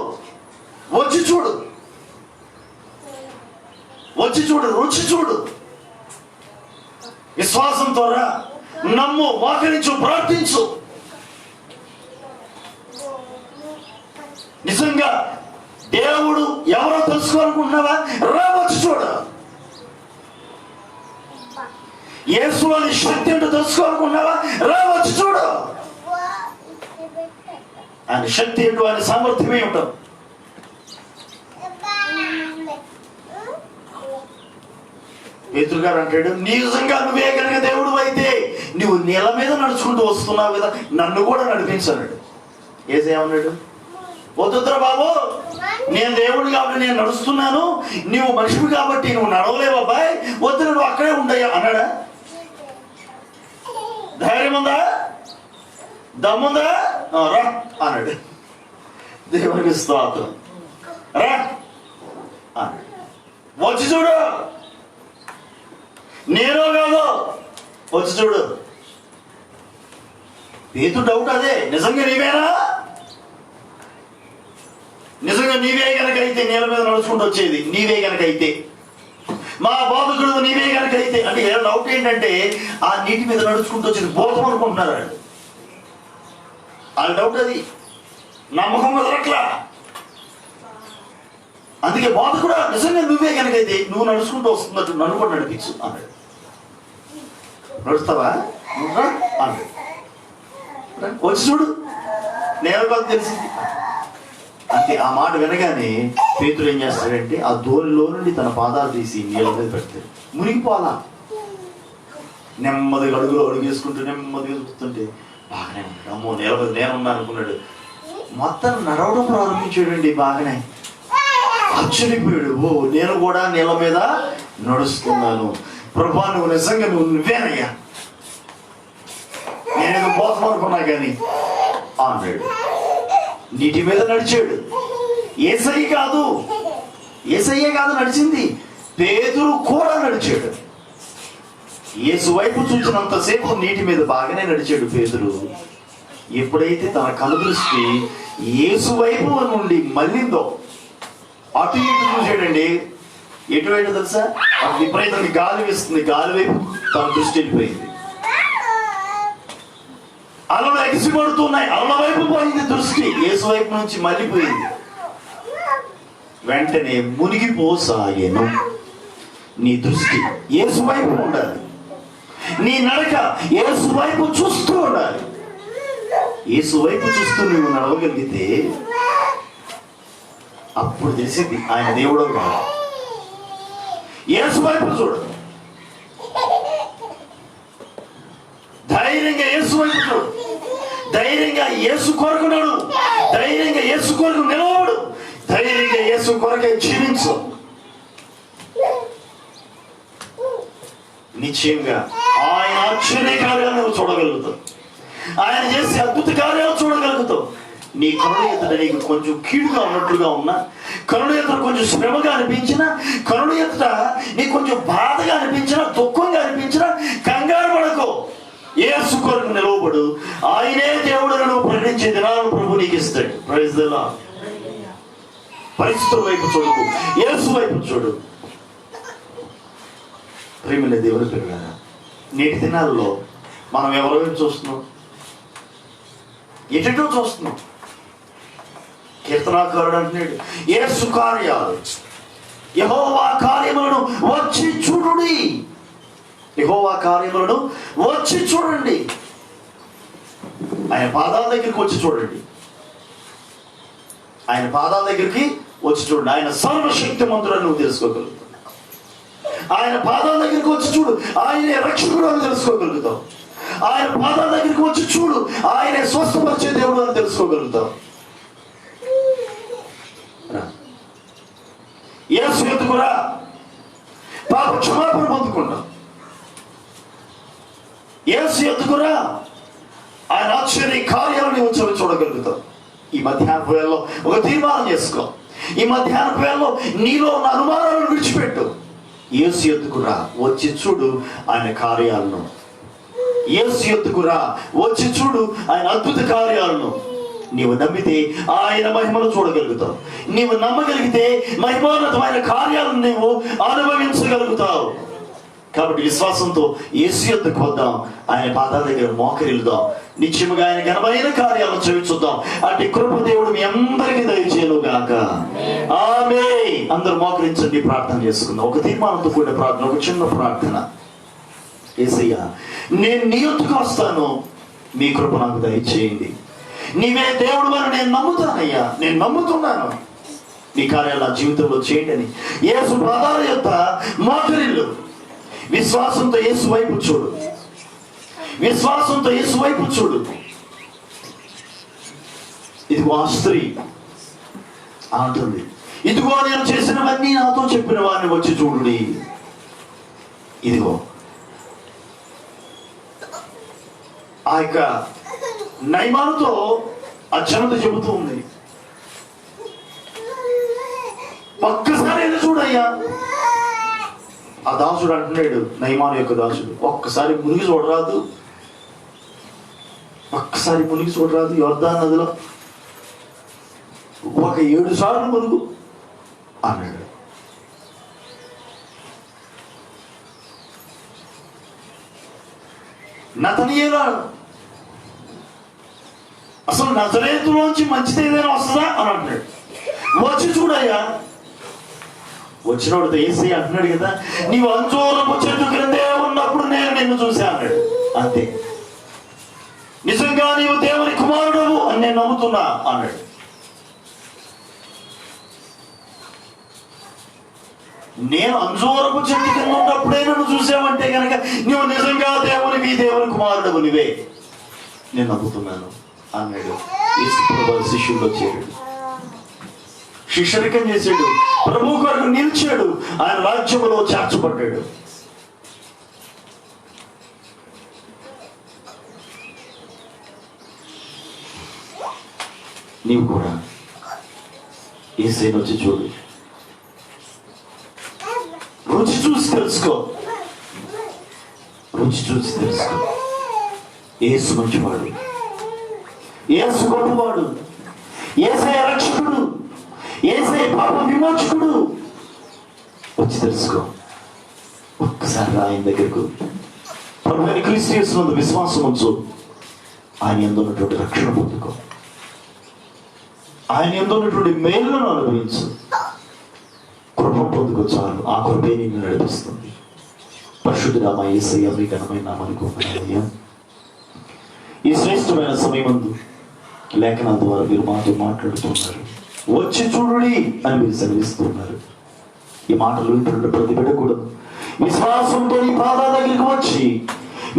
వచ్చి చూడు, వచ్చి చూడు, రుచి చూడు. విశ్వాసంతో రా, నమ్ము, మోకరించు, ప్రార్థించు. నిజంగా దేవుడు ఎవరో తెలుసుకోవాలనుకుంటున్నావా? రా, వచ్చి చూడు. యేసు అని శక్తి ఏంటో తెలుసుకోవాలనుకుంటున్నావా? రా, వచ్చి చూడు. ఆయన శక్తి ఏంటో, ఆయన సామర్థ్యమే ఉంటాం. పేతురు గారు అంటాడు, నిజంగా నువ్వే కనుక దేవుడు అయితే నువ్వు నేల మీద నడుచుకుంటూ వస్తున్నావు కదా, నన్ను కూడా నడిపించన్నాడు. ఏసేమన్నాడు? వద్దురా బాబు, నేను దేవుడు కాబట్టి నేను నడుస్తున్నాను, నువ్వు మనిషివి కాబట్టి నువ్వు నడవలేవు అబ్బాయి, వద్దు నువ్వు అక్కడే ఉండయా అన్నాడా? ధైర్యం ఉందా? దమ్ముందా? రా అన్నాడు. దేవునికి స్తోత్రం. రా అన్నాడు. వచ్చి చూడు, నేనో కాదు, వచ్చి చూడు. పేతురు డౌట్ అదే, నిజంగా నీవేనా? నిజంగా నీవే కనుకైతే నేల మీద నడుచుకుంటూ వచ్చేది, నీవే కనుకైతే, మా బోధకుడు నీవే కనుకైతే అంటే డౌట్ ఏంటంటే ఆ నీటి మీద నడుచుకుంటూ వచ్చేది బోధం అనుకుంటున్నారు వాళ్ళ డౌట్. అది నమ్మకం కుదరట్లా. అందుకే బోధకుడు నిజంగా నువ్వే కనుకైతే నువ్వు నడుచుకుంటూ వస్తున్నట్టు నన్ను కూడా నడిపించు అన్నాడు. నడుస్తావా అన్నాడు. వచ్చి చూడు, నేను కాదు తెలిసింది అంతే. ఆ మాట వినగానే పేతురు ఏం చేస్తాడంటే ఆ దోణిలో నుండి తన పాదాలు తీసి నీళ్ళ మీద పెడతాడు. మునిగిపోలా. నెమ్మదిగా అడుగేసుకుంటూ నెమ్మదిగా చూస్తుంటే బాగానే ఉన్నాడు. అమ్మో నేల మీద నేనున్నా అనుకున్నాడు. మొత్తం నడవడం ప్రారంభించాడండి. బాగానే ఆశ్చర్యపోయాడు. ఓ నేను కూడా నీళ్ళ మీద నడుస్తున్నాను. ప్రభా నువ్వు నిజంగా నువ్వేనయ్యా, నేను బోధం అనుకున్నా కానీ అన్నాడు. నీటి మీద నడిచాడు. యేసయ్య కాదు నడిచింది, పేతురు కూడా నడిచాడు. యేసు వైపు చూసినంతసేపు నీటి మీద బాగానే నడిచాడు పేతురు. ఎప్పుడైతే తన కళ్ళు దృష్టి యేసు వైపు నుండి మళ్ళిందో అటు ఇటు చూసాడండి. ఎటువైపు తెలుసా? విపరీతంగా గాలి వేస్తుంది, గాలి వైపు తన దృష్టి వెళ్ళిపోయింది. అలలు ఎగిసిపడుతున్నాయి, అలల వైపు పోయింది దృష్టి, యేసు వైపు నుంచి మళ్ళీపోయింది. వెంటనే మునిగిపోసాగేను. నీ దృష్టి యేసు వైపు ఉండాలి, నీ నడక యేసు వైపు చూస్తూ ఉండాలి. యేసు వైపు చూస్తూ నువ్వు నడవగలిగితే అప్పుడు తెలిసింది ఆయన దేవుడో కాదు. యేసు వైపు చూడు, ధైర్యంగా యేసు వైపు చూడు, ధైర్యంగా యేసు కొరకు నడు, ధైర్యంగా యేసు కొరకు నిలవడు, ధైర్యంగా యేసు కొరకే జీవించు. నిశ్చయంగా ఆయన ఆశ్చర్య కార్యాలు నువ్వు చూడగలుగుతావు, ఆయన చేసే అద్భుత కార్యాలు చూడగలుగుతావు. నీ కరుణ ఎదుట నీకు కొంచెం కీడుగా ఉన్నట్లుగా ఉన్నా, కరుణ ఎదుట కొంచెం శ్రమగా అనిపించినా, కరుణ ఎదుట నీకు కొంచెం బాధగా అనిపించినా, దుఃఖంగా అనిపించినా కంగారు పడకు. యేసు కొరకు నిలవబడు. ఆయనే దేవుడు నువ్వు ప్రకటించే దినాలను ప్రభు నీకు ఇస్తాడు. Praise the lord. పరిస్థితుల వైపు చూడకు, యేసు వైపు చూడు. ప్రేమల దేవుని పిల్లలారా, నేటి దినాల్లో మనం ఎవరైనా చూస్తున్నాం, ఎటో చూస్తున్నాం. కీర్తనాకారుడు అంటున్నాడు, యేసు కార్యాలు యెహోవా కార్యములను వచ్చి చూడుడి. యెహోవా కార్యములను వచ్చి చూడండి. ఆయన పాదాల దగ్గరికి వచ్చి చూడండి. ఆయన పాదాల దగ్గరికి వచ్చి చూడండి. ఆయన సర్వశక్తిమంతుడని నువ్వు తెలుసుకోగలుగుతావు. ఆయన పాదాల దగ్గరికి వచ్చి చూడు, ఆయనే రక్షకుడు అని తెలుసుకోగలుగుతావు. ఆయన పాదాల దగ్గరికి వచ్చి చూడు, ఆయనే స్వస్థపరిచే దేవుడు అని తెలుసుకోగలుగుతావు. యేసు ఎత్తుకురా, పాప క్షమాపణ పొందుకుంటాం. యేసు ఎత్తుకురా, ఆయన ఆశ్చర్య కార్యాలను నీవు చూడగలుగుతావు. ఈ మధ్యాహ్న వేళలో ఒక తీర్మానం చేసుకో. ఈ మధ్యాహ్న వేళలో నీలో ఉన్న అనుమానాలను విడిచిపెట్టు. యేసు ఎత్తుకురా, వచ్చి చూడు ఆయన కార్యాలను. యేసు ఎత్తుకురా, వచ్చి చూడు ఆయన అద్భుత కార్యాలను. నీవు నమ్మితే ఆయన మహిమను చూడగలుగుతావు. నీవు నమ్మగలిగితే మహిమోన్నతమైన కార్యాలను నీవు అనుభవించగలుగుతావు. కాబట్టి విశ్వాసంతో యేసు యొద్దకు వద్దాం, ఆయన పాదాల దగ్గర మోకరిల్లుదాం. నిత్యముగా ఆయన ఘనమైన కార్యాలను చూపించుద్దాం. అంటే కృప దేవుడు మీ అందరికీ దయచేయను గాక. ఆమేన్. అందరూ మోకరించండి, ప్రార్థన చేసుకుందాం. ఒక తీర్మానంతో కూడిన ప్రార్థన, ఒక చిన్న ప్రార్థన. యేసయ్యా, నేను నీ యొద్దకు వస్తాను, మీ కృప నాకు దయచేయండి. నీవే దేవుడు అని నేను నమ్ముతానయ్యా, నేను నమ్ముతున్నాను. నీ కార్యాలు నా జీవితంలో చేయండి అని యేసు పాదాల యొక్క మోకరిల్లు. విశ్వాసంతో యేసు వైపు చూడు, విశ్వాసంతో యేసు వైపు చూడు. ఇదిగో ఆ స్త్రీ అంటుంది, ఇదిగో నేను చేసినవన్నీ నాతో చెప్పిన వారిని వచ్చి చూడండి. ఇదిగో ఆ యొక్క నయమానుతో ఆ జనత చెబుతూ ఉంది, ఒక్కసారి వెళ్ళి చూడయ్యా. ఆ దాసుడు అంటున్నాడు, నయమాను యొక్క దాసుడు, ఒక్కసారి మునిగి చూడరాదు, ఒక్కసారి మునిగి చూడరాదు యొర్దాను నదిలో, ఒక 7 సార్లు మునుగు అన్నాడు. నతనీయులు అసలు నజరేతులోంచి మంచిది ఏదైనా వస్తుందా అని అంటున్నాడు. వచ్చి చూడయ్యా. వచ్చినోడితో ఏసీ అంటున్నాడు కదా, నీవు అంజూరపు చెట్టు క్రిందే ఉన్నప్పుడు నేను నిన్ను చూసా అన్నాడు. అంతే, నిజంగా నీవు దేవుని కుమారుడు అని నేను నమ్ముతున్నా అన్నాడు. నేను అంజూరపు చెట్టు కింద ఉన్నప్పుడే నన్ను చూసావంటే కనుక నీవు నిజంగా దేవుని కుమారుడు నీవే, నేను నమ్ముతున్నాను అన్నాడు. శిష్యుల్లో చేరాడు, శిష్యరికం చేశాడు, ప్రభు కొరకు నిలిచాడు, ఆయన రాజ్యములో చేర్చబడ్డాడు. నీవు కూడా యేసయ్యను వచ్చి చూడు, రుచి చూసి తెలుసుకో, రుచి చూసి తెలుసుకో. యేసు మంచివాడు, యేసు గొప్పవాడు, యేసయ్య రక్షకుడు, యేసయ్య పాప విమోచకుడు. వచ్చి తెలుసుకో. ఒక్కసారి ఆయన దగ్గరకు ప్రభువైన క్రీస్తు యేసునందు విశ్వాసం ఉంచు. ఆయన యందు ఉన్నటువంటి రక్షణ పొందుకో, ఆయన యందు ఉన్నటువంటి మేలులను అనుభవించు. కృప పొందుకో చాలు, ఆ కృపే నిన్ను నడిపిస్తుంది. పరిశుద్ధుడా మా యేసయ్య మీ ఘనమైన నామమునకు వందనాలయ్యా. ఈ శ్రేష్టమైన సమయమందు లేఖనాల ద్వారా మీరు మాతో మాట్లాడుతున్నారు. వచ్చి చూడుడి అని మీరు సెలవిస్తున్నారు. ఈ మాటలు వింటున్న ప్రతి బిడ్డ కూడా విశ్వాసంతో ఈ పాదాల దగ్గరికి వచ్చి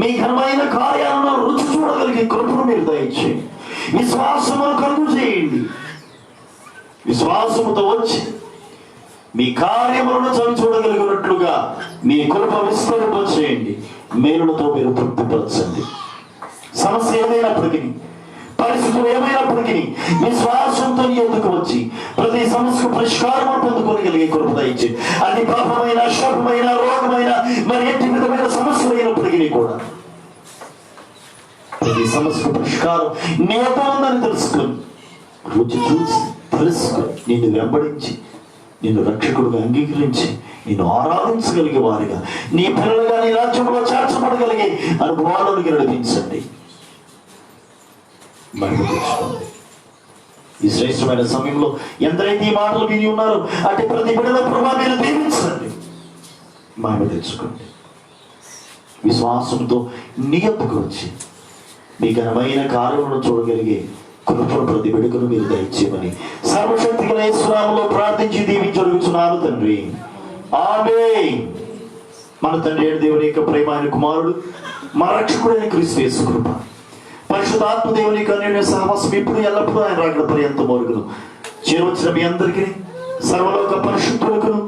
మీ ఘనమైన కార్యాలను రుచి చూడగలిగే కృపను మీరు దయచేయండి. విశ్వాసమును కలుగు చేయండి. విశ్వాసముతో వచ్చి మీ కార్యములను చవి చూడగలిగినట్లుగా మీ కృప విస్తరింపచేయండి. మేలులతో మీరు తృప్తిపరచండి. సమస్య ఏమైనప్పటికీ, పరిస్థితులు ఏమైనప్పటికీ విశ్వాసంతో ఎందుకు వచ్చి ప్రతి సమస్యకు పరిష్కారం పొందుకోగలిగే కృప దయచేయండి. అది పాపమైన, శాపమైన, రోగమైన, మరి ఎట్టి విధమైన సమస్యలు అయినప్పటికీ కూడా ప్రతి సమస్యకు పరిష్కారం నేత ఉందని తెలుసుకొని రుచి చూసి తెలుసుకొని నిన్ను వెంబడించి నిన్ను రక్షకుడుగా అంగీకరించి నిన్ను ఆరాధించగలిగే వారిగా, నీ పిల్లలుగా నీ రాజ్యంలో చేర్చబడగలిగే అనుభవాలకు నడిపించండి. మహిమ తెచ్చుకోండి. ఈ శ్రేష్టమైన సమయంలో ఎందరైతే ఈ మాటలు విని ఉన్నారో అటు ప్రతి బిడ్డల ప్రభావం మీరు దీవించండి. మహిమ తెచ్చుకోండి. విశ్వాసంతో నీ యొద్దకు వచ్చి మీ ఘనమైన కార్యములను చూడగలిగే కృపను ప్రతి బిడ్డకును మీరు దయచేయమని సర్వశక్తి గల యేసు నామములో ప్రార్థించి దీవించి అడుగుచున్నాను తండ్రి, ఆమేన్. మన తండ్రి అయిన దేవుని యొక్క ప్రేమ, ఆయన కుమారుడు మన రక్షకుడైన క్రీస్తు యేసు కృప, పరిశుద్ధాత్మ దేవుని యొక్క అన్యోన్య సహవాసం ఇప్పుడు ఎల్లప్పుడూ ఆయన రాకడ పర్యంతం వరకును చేరవచ్చిన మీ అందరికీ, సర్వలోక పరిశుద్ధులకును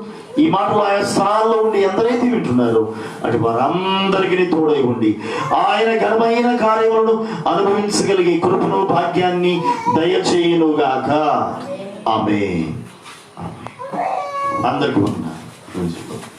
ఈ మాటలు ఆయా స్థానాల్లో ఉండి ఎందరైతే వింటున్నారో అటు వారందరికీ తోడై ఉండి ఆయన ఘనమైన కార్యములను అనుభవించగలిగే కృపను భాగ్యాన్ని దయచేయునుగాక. ఆమేన్. అందరికీ వందనాలు.